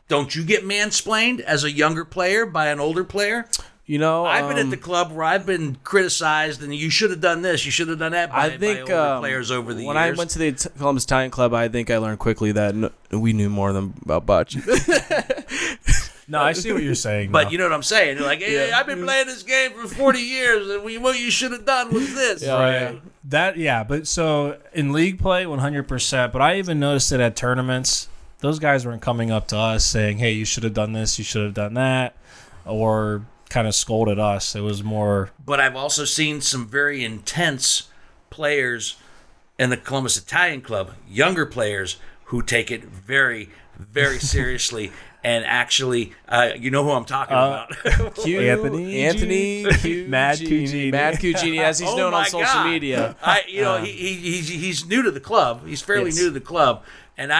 don't you get mansplained as a younger player by an older player? I've been at the club where I've been criticized, and you should have done this, you should have done that by older players over the when years. I went to the Columbus Italian Club, I think I learned quickly that we knew more than about bocce. No, I see what you're saying. But though. you know what I'm saying? They're like, hey, I've been playing this game for 40 years, and what you should have done was this. Right. But so in league play, 100%. But I even noticed it at tournaments. Those guys weren't coming up to us saying, hey, you should have done this, you should have done that, or kind of scolded us. It was more. But I've also seen some very intense players in the Columbus Italian Club, younger players who take it very, very seriously. And actually, you know who I'm talking about. Anthony Mad Cugini, as he's known on social God. media. He's new to the club. He's fairly new to the club. And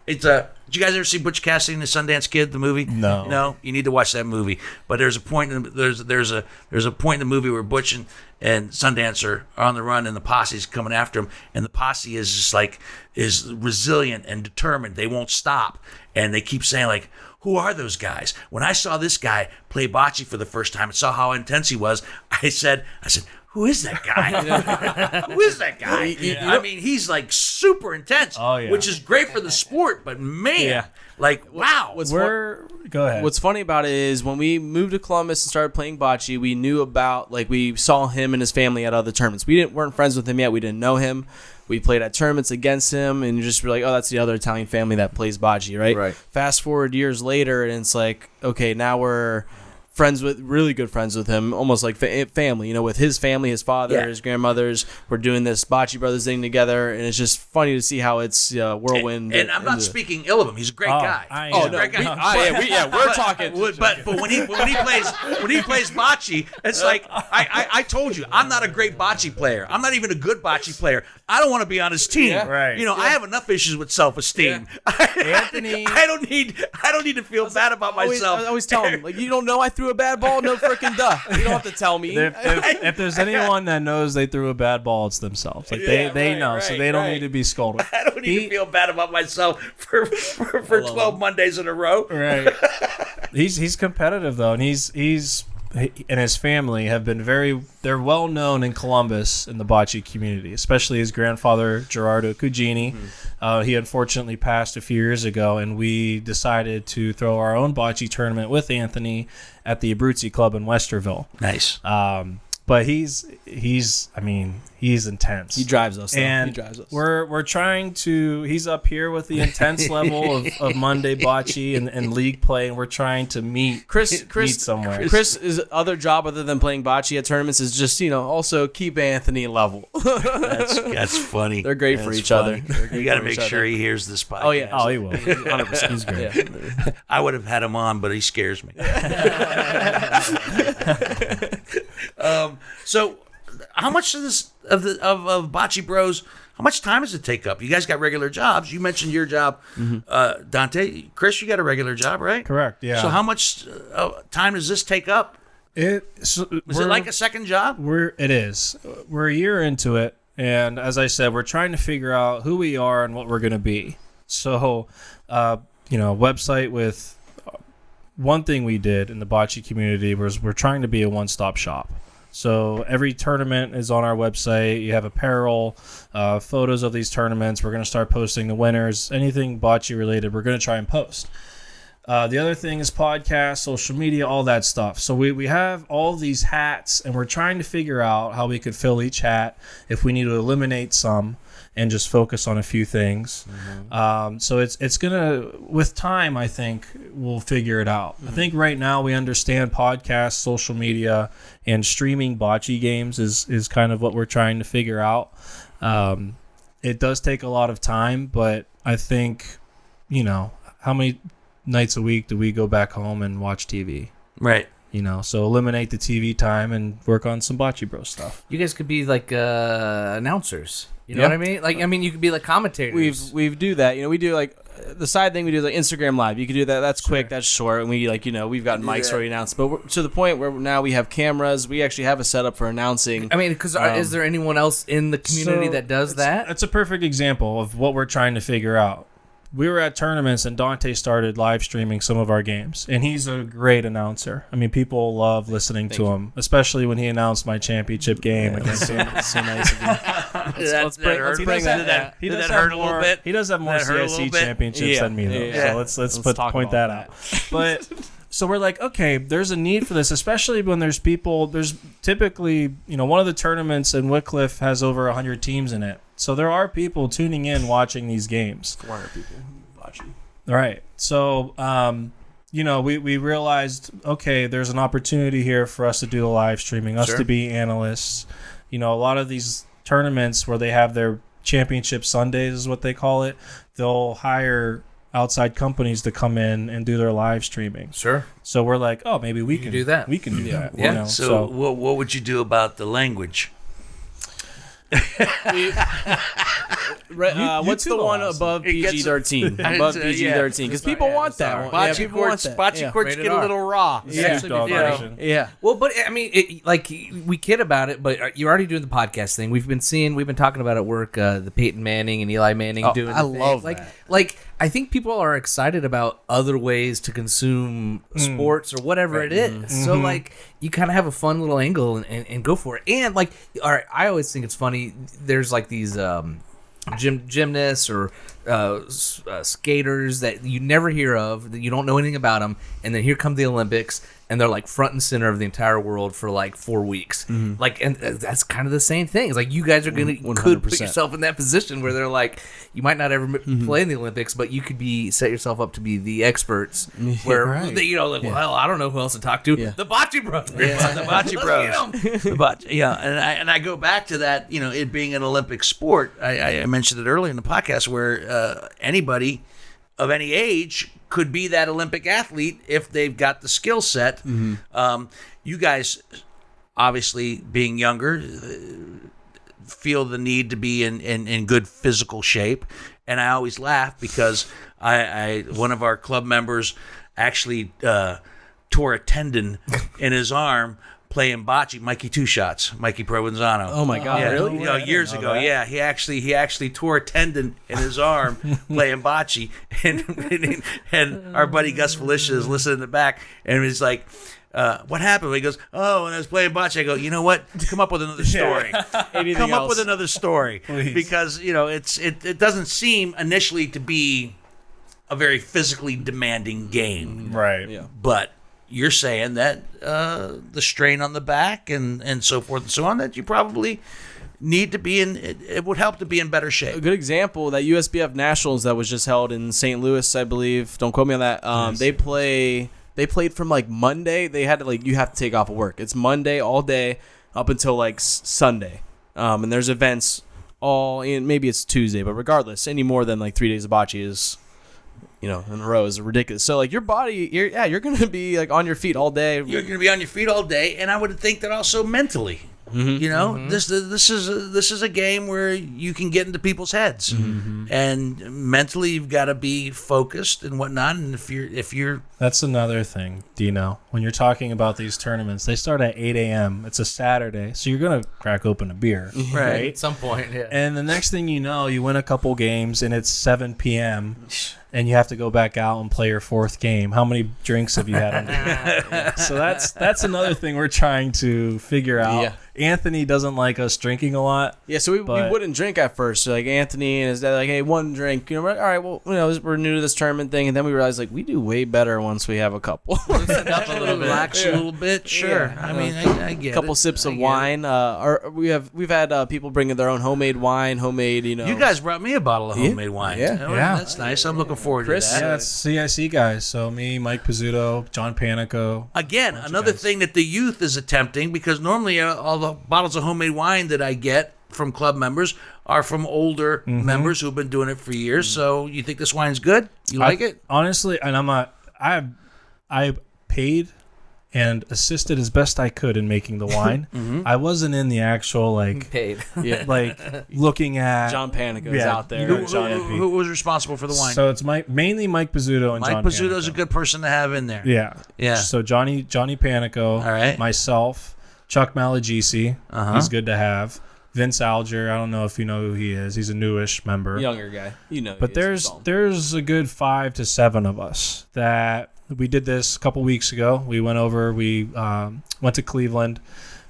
did you guys ever see Butch Cassidy and the Sundance Kid, the movie? No. You need to watch that movie. But there's a point in the movie where Butch and Sundance are on the run, and the posse's coming after him, and the posse is just is resilient and determined. They won't stop, and they keep saying like, who are those guys? When I saw this guy play bocce for the first time and saw how intense he was, I said, who is that guy? Who is that guy? I mean, he's like super intense, which is great for the sport, but man, wow. Go ahead. What's funny about it is when we moved to Columbus and started playing bocce, we knew about, we saw him and his family at other tournaments. We weren't friends with him yet. We didn't know him. We played at tournaments against him, and you just were like, oh, that's the other Italian family that plays bocce, right? Right. Fast forward years later, and it's like, okay, now we're really good friends with him, almost like family, with his family, his father, his grandmothers. We're doing this Bocce Brothers thing together, and it's just funny to see how it's whirlwind. And I'm not speaking ill of him. He's a great guy. We're talking. But when he plays bocce, it's like I told you, I'm not a great bocce player. I'm not even a good bocce player. I don't want to be on his team. Yeah. Right. I have enough issues with self-esteem. Anthony, I don't need to feel bad about myself. I always tell him, you don't know I threw a bad ball? No freaking duh. You don't have to tell me. if there's anyone that knows they threw a bad ball, it's themselves. They know, so they don't need to be scolded. I don't need to feel bad about myself for 12 Mondays in a row. Right. He's competitive though, and he and his family have been they're well known in Columbus in the bocce community, especially his grandfather Gerardo Cugini. He unfortunately passed a few years ago, and we decided to throw our own bocce tournament with Anthony at the Abruzzi Club in Westerville. Nice. But he's intense. He drives us. And he drives us. We're trying to. He's up here with the intense level of Monday bocce and league play, and we're trying to meet somewhere. Chris's other job other than playing bocce at tournaments is just also keep Anthony level. That's funny. They're great for each other. You got to make sure he hears this podcast. Oh yeah. Oh, he will. 100%. He's great. Yeah. I would have had him on, but he scares me. So, how much of Bocce Bros? How much time does it take up? You guys got regular jobs. You mentioned your job, Dante. Chris, you got a regular job, right? Correct. Yeah. So, how much time does this take up? Is it like a second job? It is. We're a year into it, and as I said, we're trying to figure out who we are and what we're going to be. So, website with. One thing we did in the bocce community was we're trying to be a one-stop shop. So every tournament is on our website. You have apparel, photos of these tournaments. We're going to start posting the winners. Anything bocce related, we're going to try and post. The other thing is podcasts, social media, all that stuff. So we have all these hats, and we're trying to figure out how we could fill each hat, if we need to eliminate some and just focus on a few things. So it's gonna, with time, I think we'll figure it out. I think right now we understand podcasts, social media, and streaming bocce games is kind of what we're trying to figure out. It does take a lot of time, but I think, how many nights a week do we go back home and watch TV? Right. So eliminate the TV time and work on some Bocce Bros stuff. You guys could be like announcers. You know what I mean? Like, you could be like commentators. We do that. We do like the side thing. We do like Instagram Live. You could do that. That's quick. That's short. And we we've got mics already announced. But we're to the point where now we have cameras. We actually have a setup for announcing. Because is there anyone else in the community that does that? It's a perfect example of what we're trying to figure out. We were at tournaments, and Dante started live streaming some of our games, and he's a great announcer. People love listening to him, especially when he announced my championship game against him. So nice of you. Let's bring that. Did that hurt a little bit? He does have more CIC championships than me, though. So let's point that out. But so we're like, okay, there's a need for this, especially when there's people. There's typically, one of the tournaments in Wycliffe has over 100 teams in it. So there are people tuning in, watching these games. 400 people watching. Right. So, we realized, okay, there's an opportunity here for us to do the live streaming, us to be analysts. A lot of these tournaments where they have their championship Sundays is what they call it. They'll hire outside companies to come in and do their live streaming. Sure. So we're like, oh, maybe we can do that. We can do that. Yeah. So what would you do about the language? What's the one above PG-13? Above PG-13, because people want that. Bocce courts get a little raw. Yeah. Well, but we kid about it, but you're already doing the podcast thing. We've been talking about at work the Peyton Manning and Eli Manning doing. I love that. I think people are excited about other ways to consume sports or whatever it is. So you kind of have a fun little angle and go for it. And all right, I always think it's funny. There's these gymnasts or skaters that you never hear of, that you don't know anything about them, and then here come the Olympics, and they're front and center of the entire world for 4 weeks. And that's kind of the same thing. It's you guys are could put yourself in that position where they're you might not ever play in the Olympics, but you could set yourself up to be the experts. Where well, I don't know who else to talk to. The Bocce Brothers. Yeah, the Bocce Bros. And I go back to that. It being an Olympic sport. I mentioned it earlier in the podcast where anybody of any age could be that Olympic athlete if they've got the skill set. You guys, obviously being younger, feel the need to be in good physical shape. And I always laugh because one of our club members actually tore a tendon in his arm playing bocce, Mikey Two Shots, Mikey Provenzano. Oh my God! Yeah, really? Years ago. Yeah, he actually tore a tendon in his arm playing bocce, and our buddy Gus Felicia is listening in the back, and he's like, "What happened?" He goes, "Oh, when I was playing bocce." I go, "You know what? Come up with another story. Come up with another story." Please. Because it doesn't seem initially to be a very physically demanding game, right? Yeah, but you're saying that the strain on the back and so forth and so on, that you probably need to be in, it would help to be in better shape. A good example, that USBF Nationals that was just held in St. Louis, I believe. Don't quote me on that. They played from Monday. They had to you have to take off of work. It's Monday all day up until Sunday. And there's events maybe it's Tuesday, but regardless, any more than 3 days of bocce is in a row is ridiculous. So your body, you're going to be on your feet all day. You're going to be on your feet all day, and I would think that also mentally. This is a game where you can get into people's heads, and mentally you've got to be focused and whatnot. And if you're that's another thing, Dino. When you're talking about these tournaments, they start at 8 a.m. It's a Saturday, so you're gonna crack open a beer, right? At some point, yeah. And the next thing you know, you win a couple games, and it's 7 p.m. and you have to go back out and play your fourth game. How many drinks have you had under you? So that's another thing we're trying to figure out. Yeah. Anthony doesn't like us drinking a lot. Yeah, so we wouldn't drink at first. So like Anthony and his dad, like, hey, one drink. You know, all right, well, you know, we're new to this tournament thing, and then we realized like we do way better once we have a couple. Loosen up a little bit. Relax a little bit. Sure. Yeah. I mean, I get it. A couple sips of wine. We've had people bringing their own homemade wine, you know. You guys brought me a bottle of homemade wine. Yeah. Oh, Yeah. That's nice. I'm looking forward Chris, to that. Yeah, it's CIC guys. So me, Mike Pizzuto, John Panico. Again, another thing that the youth is attempting, because normally all the bottles of homemade wine that I get from club members are from older members who've been doing it for years. So you think this wine's good? You like it? Honestly, and I'm not. I paid and assisted as best I could in making the wine. I wasn't in the actual Paid. Yeah. like looking at John Panico is out there. Who was responsible for the wine? So it's mainly Mike Pizzuto and Mike John Pizzuto's Panico. a good person to have in there. Yeah. Yeah. So Johnny Panico, All right. myself, Chuck Malagisi, Uh-huh. he's good to have. Vince Alger, I don't know if you know who he is. He's a newish member. Younger guy, you know. But there's a good 5 to 7 of us that we did this a couple weeks ago. We went over. We went to Cleveland,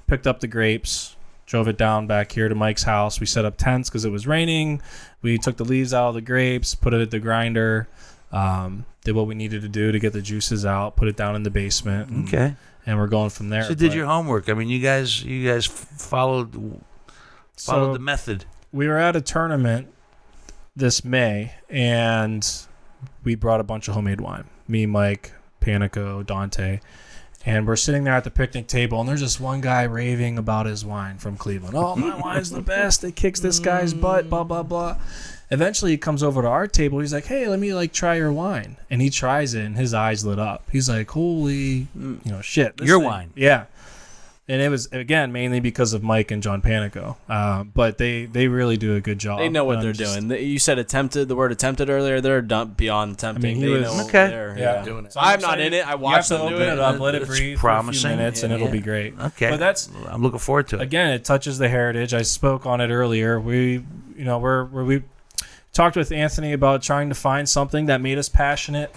picked up the grapes, drove it down back here to Mike's house. We set up tents because it was raining. We took the leaves out of the grapes, put it at the grinder, did what we needed to do to get the juices out, put it down in the basement. And we're going from there. So did your homework. I mean, you guys followed the method. We were at a tournament this May, and we brought a bunch of homemade wine. Me, Mike, Panico, Dante. And we're sitting there at the picnic table, and there's this one guy raving about his wine from Cleveland. Oh, my wine's the best. It kicks this guy's butt, blah, blah, blah. Eventually, he comes over to our table. He's like, hey, let me, try your wine. And he tries it, and his eyes lit up. He's like, holy, shit. Your wine. Yeah. And it was, again, mainly because of Mike and John Panico. But they really do a good job. They know what they're doing. You said the word attempted earlier. They're beyond tempting. he was- Doing it. So I'm not in it. I watched them them do open it up, let it It's breathe promising. for a few minutes, and it'll be great. Okay. But I'm looking forward to it. again, it touches the heritage. I spoke on it earlier. We talked with Anthony about trying to find something that made us passionate,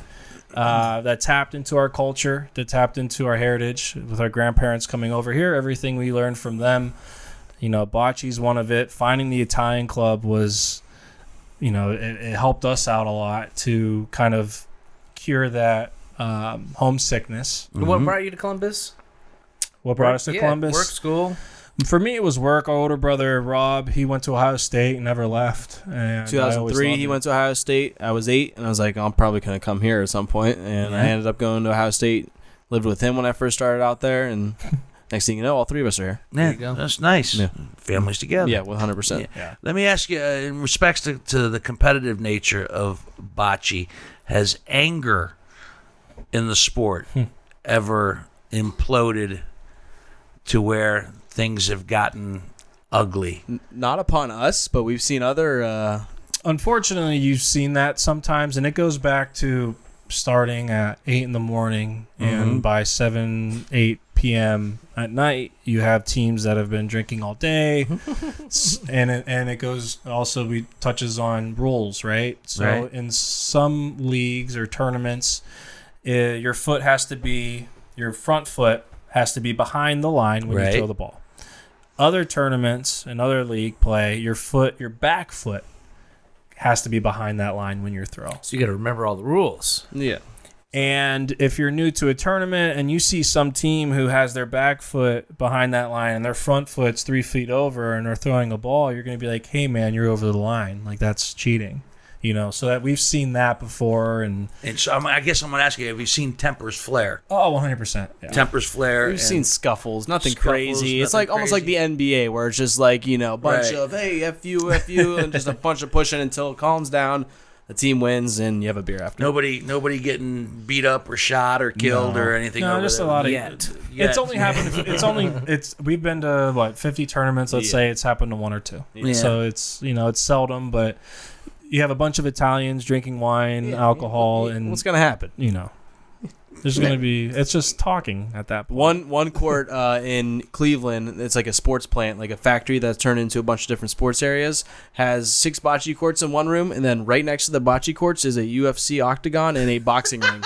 that tapped into our culture, that tapped into our heritage. With our grandparents coming over here, everything we learned from them, Bocce's one of it. Finding the Italian club was, it helped us out a lot to kind of cure that homesickness. What brought you to Columbus? What brought us to Columbus? Work, school. For me, it was work. Our older brother, Rob, he went to Ohio State and never left. And 2003, he went to Ohio State. I was 8, and I was like, I'm probably going to come here at some point. And I ended up going to Ohio State, lived with him when I first started out there, and next thing you know, all 3 of us are here. Yeah, you go. that's nice. Yeah. Families together. Yeah, 100%. Yeah. Let me ask you, in respects to the competitive nature of bocce, has anger in the sport ever imploded to where things have gotten ugly? Not upon us, but we've seen other... Unfortunately, you've seen that sometimes, and it goes back to starting at 8 in the morning, and by 7, 8 p.m. at night, you have teams that have been drinking all day, and it goes also, we touches on rules, right? So Right. in some leagues or tournaments, your front foot has to be behind the line when Right. you throw the ball. Other tournaments and other league play, your back foot has to be behind that line when you throw. So you got to remember all the rules. Yeah. And if you're new to a tournament and you see some team who has their back foot behind that line and their front foot's 3 feet over and they're throwing a ball, you're going to be like, hey, man, you're over the line. Like, that's cheating. So that we've seen that before. And so I guess I'm going to ask you, have you seen tempers flare? oh, 100%. Yeah. Tempers flare. We've seen scuffles, nothing Scuffles, crazy. It's nothing like almost like the NBA, where it's just like, a bunch Right. of, hey, F you, and just a bunch of pushing until it calms down. The team wins, and you have a beer after. Nobody getting beat up or shot or killed or anything. No, over just there. a lot of Yet. It's only happened. We've been to 50 tournaments. Let's say it's happened to 1 or 2. Yeah. So it's it's seldom, but you have a bunch of Italians drinking wine, alcohol, and What's gonna happen? There's going to be, it's just talking at that point. One court in Cleveland, it's like a sports plant, like a factory that's turned into a bunch of different sports areas, has 6 bocce courts in one room, and then right next to the bocce courts is a UFC octagon and a boxing ring.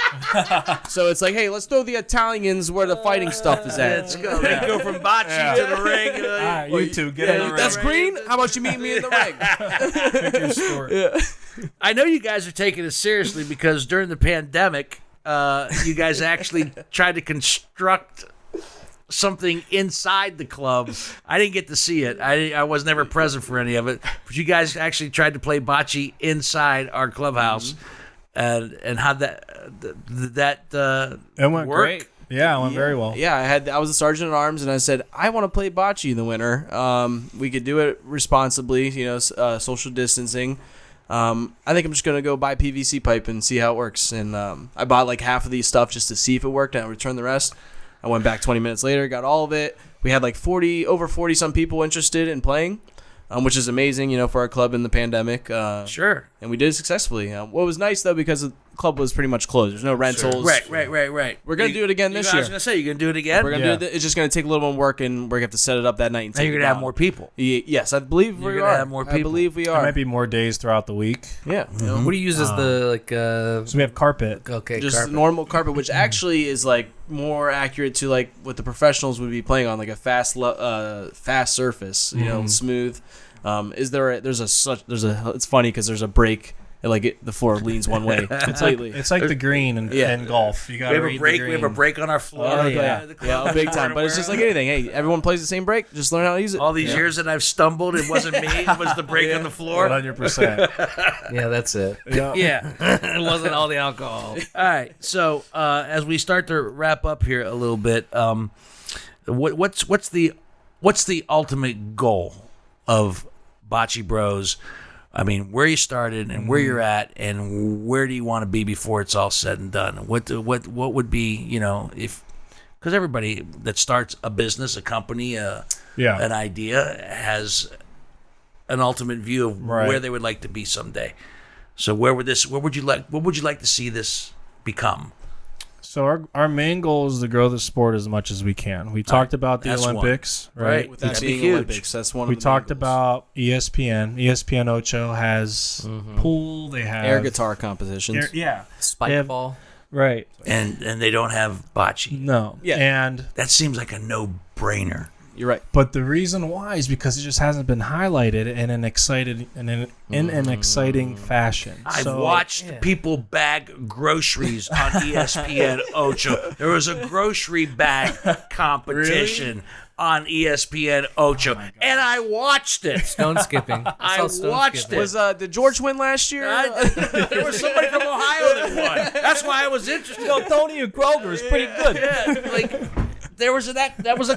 So it's like, hey, let's throw the Italians where the fighting stuff is at. Let's go. They go from bocce to the ring. All right, you two, get in the ring. That's green? How about you meet me in the ring? Pick your sport. I know you guys are taking this seriously because during the pandemic, you guys actually tried to construct something inside the club. I didn't get to see it. I was never present for any of it. But you guys actually tried to play bocce inside our clubhouse, and how that It went work? great. Yeah, it went very well. Yeah, I was a sergeant at arms, and I said I want to play bocce in the winter. We could do it responsibly, social distancing. I think I'm just gonna go buy PVC pipe and see how it works. And I bought like half of these stuff just to see if it worked, and I returned the rest. I went back 20 minutes later, got all of it. We had like over 40 some people interested in playing, which is amazing, for our club in the pandemic. Sure. And we did it successfully. What was nice though, because the club was pretty much closed. There's no rentals. Right. We're gonna do it again this I year. was gonna say, you're gonna do it again. We're gonna do it. It's just gonna take a little more work, and we're gonna have to set it up that night. And And you're take gonna it have down. more people. Yes, I believe You're we gonna are. have more I people. believe we There are. might be more days throughout the week. Yeah. What do you use as the So we have carpet. Just carpet? normal carpet, which actually is like more accurate to like what the professionals would be playing on, like a fast surface, smooth. It's funny because there's a break. The floor leans one way completely. It's like the green in golf. You got We to have a read break. the We green. have a break on our floor. Oh, Yeah, yeah, big time. But it's just like anything. Hey, everyone plays the same break. Just learn how to use it. All these years that I've stumbled, it wasn't me. It was the break on the floor. 100%. Yeah, that's it. Yeah. It wasn't all the alcohol. All right. So as we start to wrap up here a little bit, what's the ultimate goal of Bocce Bros? I mean, where you started and where you're at, and where do you want to be before it's all said and done? What would be, if, because everybody that starts a business, a company, an idea has an ultimate view of where they would like to be someday. So what would you like to see this become? So our main goal is to grow the sport as much as we can. We talked about the That's one. Olympics, Right. right? With that That'd be being huge. Olympics, that's one. We of the talked main goals. about ESPN. ESPN Ocho has pool. They have air guitar competitions. yeah, Spike ball. right. And they don't have bocce. No, Yeah. and That seems like a no-brainer. You're right. but the reason why is because it just hasn't been highlighted in an exciting fashion. I've So- watched people bag groceries on ESPN Ocho. There was a grocery bag competition on ESPN Ocho, and I watched it. Stone skipping. I saw stone watched skipping. it. Did George win last year? There was somebody from Ohio that won. That's why I was interested. Tony Grover is pretty good. Yeah,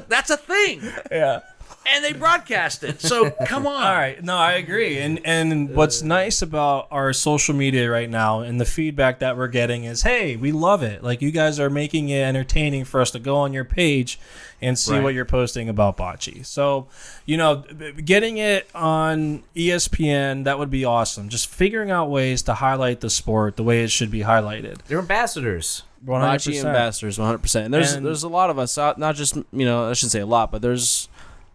that's a thing. Yeah. And they broadcast it. So come on. All right. No, I agree. And what's nice about our social media right now and the feedback that we're getting is, hey, we love it. Like, you guys are making it entertaining for us to go on your page and see what you're posting about bocce. So, getting it on ESPN, that would be awesome. Just figuring out ways to highlight the sport the way it should be highlighted. They're ambassadors. 100%. Bocce ambassadors, 100%. And there's a lot of us out, not just, I shouldn't say a lot, but there's,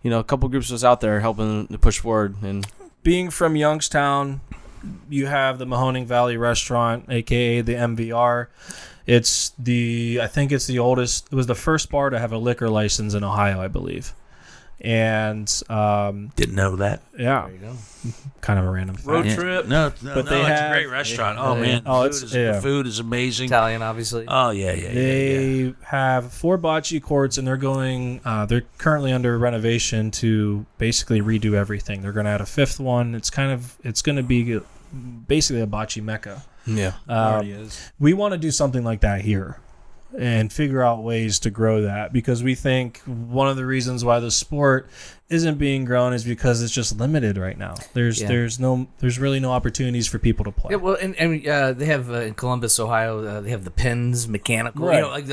a couple groups of us out there helping to push forward. And Being from Youngstown, you have the Mahoning Valley Restaurant, aka the MVR. I think it's the oldest. It was the first bar to have a liquor license in Ohio, I believe. And Didn't know that. yeah, There you go. kind of a random fact. Road Yeah. trip. No, But no, they it's have- a great restaurant. Oh man, Oh, the food is amazing. Italian, obviously. Oh yeah. They have 4 bocce courts, and they're going. They're currently under renovation to basically redo everything. They're going to add a 5th one. It's going to be basically a bocce mecca. Yeah. Already is. We want to do something like that here and figure out ways to grow that, because we think one of the reasons why the sport isn't being grown is because it's just limited right now. There's really no opportunities for people to play. Yeah, well, and they have in Columbus, Ohio, they have the pins, mechanical, Right. like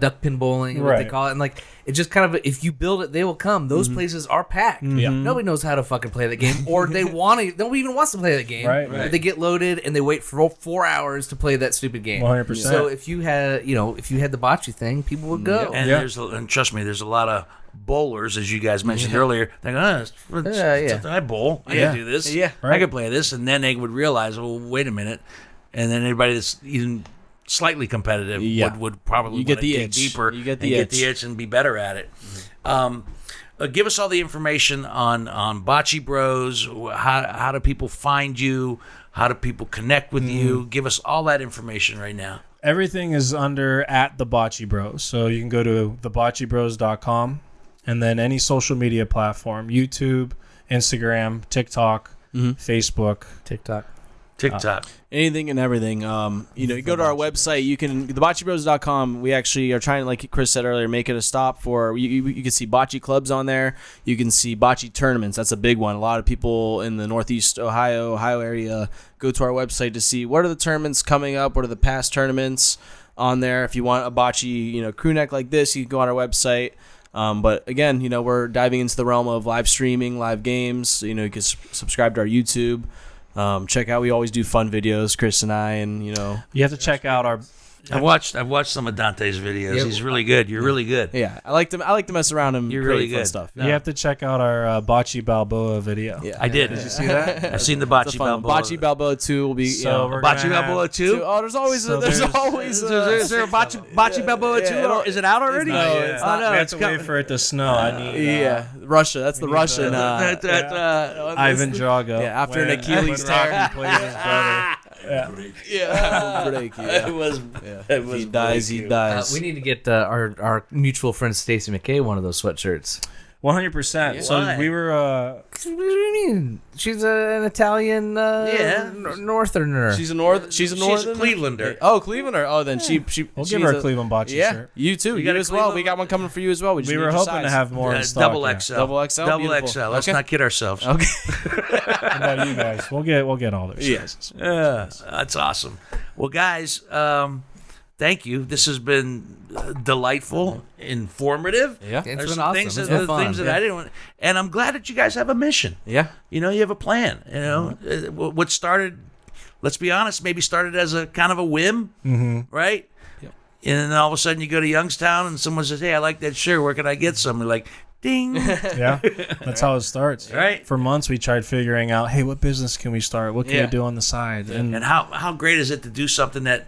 duck pin bowling, what they Right. call it, and like it's just kind of if you build it, they will come. Those places are packed. Yeah. Nobody knows how to fucking play the game, or they want to. Nobody even wants to play the game. Right. But they get loaded and they wait for 4 hours to play that stupid game. 100%. So if you had the bocce thing, people would go. And and trust me, there's a lot of bowlers, as you guys mentioned earlier. They go, I bowl. I can do this. Yeah. I can play this. And then they would realize, well, wait a minute. And then anybody that's even slightly competitive would probably get the dig itch. deeper You get and the get the itch and be better at it. Give us all the information on Bocce Bros. How do people find you? How do people connect with you? Give us all that information right now. Everything is under at the Bocce Bros. So you can go to thebocceBros.com and then any social media platform, YouTube, Instagram, TikTok, Facebook. TikTok. Anything and everything. You go to our website. You can thebocceBros.com. We actually are trying, like Chris said earlier, make it a stop for you can see bocce clubs on there. You can see bocce tournaments. That's a big one. A lot of people in the Northeast Ohio area go to our website to see what are the tournaments coming up. What are the past tournaments on there? If you want a bocce crew neck like this, you can go on our website. But again, we're diving into the realm of live streaming, live games. You can subscribe to our YouTube. Check out. We always do fun videos, Chris and I, and You have to check out our. I've watched some of Dante's videos. Yeah. He's really good. You're really good. Yeah, I like to mess around and You're create really fun good. stuff. You have to check out our Bocce Balboa video. Yeah, I did. Did you see that? I've seen the It's Bocce a fun one. Balboa. Bocce Balboa 2 will be. So we're Bocce gonna have- Balboa 2? Oh, there's always So there's there's- always Is there a Bocce Balboa 2? it'll- Is it out already? not yet. It's Oh, no, we have it's to coming. wait for it to snow. I need Russia. That's the Russian. Ivan Drago. Yeah, after an When- Achilles when Rocky tear. played his brother. Break, It was. If he dies, he dies. We need to get our mutual friend Stacey McKay one of those sweatshirts. 100%. So Why? we were. What do you mean? She's an Italian northerner. She's a northern. She's a Clevelander. Oh, Clevelander. Oh, then she. We'll she's give her a a Cleveland Bocce Yeah, shirt. you too. You You, got a as well. Cleveland- We got one coming for you as well. We just We need were your hoping to size. have more in stock. Double yeah. XL. Double XL? Double Beautiful. XL. Let's Okay. not kid ourselves. Okay. How about you guys? We'll get all their sizes. Yeah, that's awesome. Well, guys, thank you. This has been delightful, informative. Yeah. It's There's been some awesome. things, It's that, been fun. things that I didn't want, and I'm glad that you guys have a mission. Yeah. You have a plan. What started, let's be honest, maybe started as a kind of a whim, right? Yep. And then all of a sudden you go to Youngstown and someone says, "Hey, I like that shirt. Where can I get some?" You're like, ding. Yeah, that's how it starts. Right. For months, we tried figuring out, hey, what business can we start? What can Yeah. we do on the side? And how great is it to do something to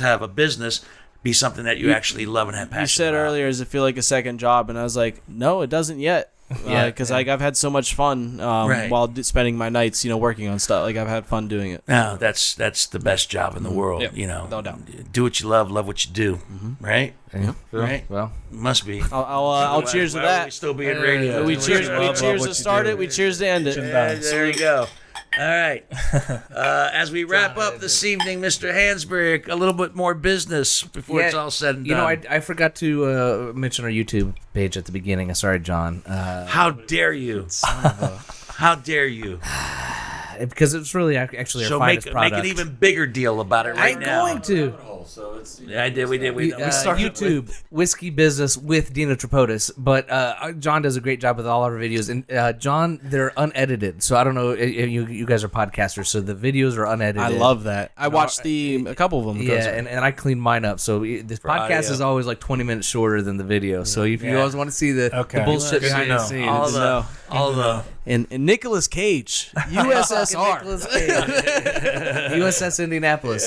have a business be something that you actually love and have passion You said about? earlier, does it feel like a second job? And I was like, no, it doesn't yet. Because I've had so much fun Right. while spending my nights, working on stuff. Like I've had fun doing it. No, that's the best job in the world. Yeah, no doubt. Do what you love what you do. Right? Yeah. Right? Well, Must be. I'll cheers to Why would we that. still be in radio. We cheers love to what you start do. it. We cheers to end it. Yeah, there you go. All right. As we wrap up this evening, Mr. Hansberry, a little bit more business before it's all said and done. I forgot to mention our YouTube page at the beginning. Sorry, John. How dare you? How dare you? Because it's really actually our So finest make product. an even bigger deal about it right I'm now. going to. Yeah, I did. We did. We started YouTube Whiskey Business with Dino Tripodis, but John does a great job with all our videos. And John, they're unedited, so I don't know. You guys are podcasters, so the videos are unedited. I love that. I watched a couple of them. Yeah, and I clean mine up. So this podcast audio. is always like 20 minutes shorter than the video. So if you always want to see the bullshit Good to behind the know. scenes, all the and Nicolas Cage, USSR. USS Indianapolis.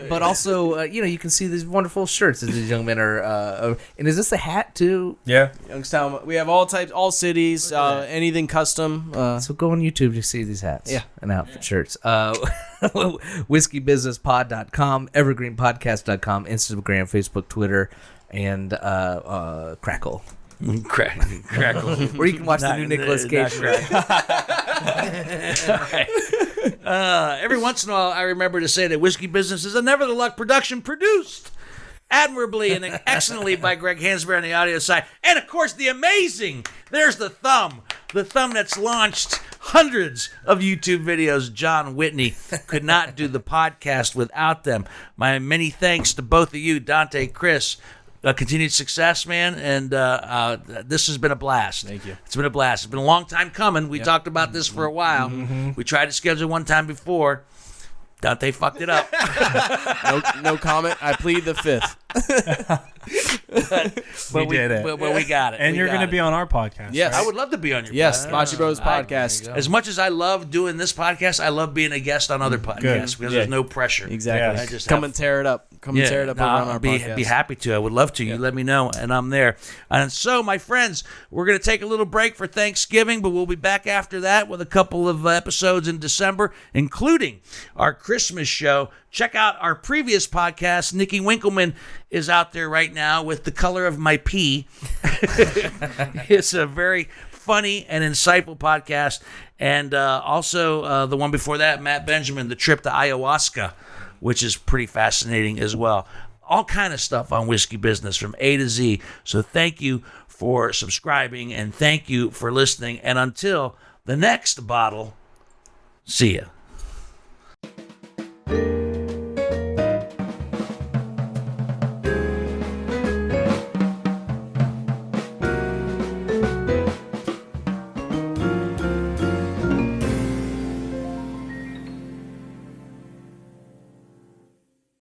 But also, you can see these wonderful shirts that these young men are. And is this a hat too? Yeah. Youngstown. We have all types, all cities, anything custom. So go on YouTube to see these hats. Yeah. And outfit shirts. WhiskeyBusinessPod.com, EvergreenPodcast.com, Instagram, Facebook, Twitter, and Crackle. crackle. Where you can watch the new Nicolas Cage. Every once in a while, I remember to say that Whiskey Business is a Never the Luck production produced admirably and excellently by Greg Hansberry on the audio side. And, of course, the amazing, there's the thumb that's launched hundreds of YouTube videos. John Whitney. Could not do the podcast without them. My many thanks to both of you, Dante, Chris. Continued success, man, and this has been a blast. Thank you. It's been a blast. It's been a long time coming. We talked about this for a while. We tried to schedule one time before. Dante fucked it up. No comment. I plead the fifth. But We did it. But we got it. And We you're got going to it. be on our podcast. Yes. I would love to be on your Yes, podcast. Bocce Bros podcast. As much as I love doing this podcast, I love being a guest on other podcasts because there's no pressure. Exactly. Yes. I just Come have- and tear it up. Come and tear it up over on our podcast. Be happy to. I would love to. You let me know, and I'm there. And so, my friends, we're going to take a little break for Thanksgiving, but we'll be back after that with a couple of episodes in December, including our Christmas show. Check out our previous podcast. Nikki Winkleman is out there right now with The Color of My Pee. It's a very funny and insightful podcast. And also the one before that, Matt Benjamin, The Trip to Ayahuasca, which is pretty fascinating as well. All kind of stuff on Whiskey Business from A to Z. So thank you for subscribing and thank you for listening. And until the next bottle, see ya.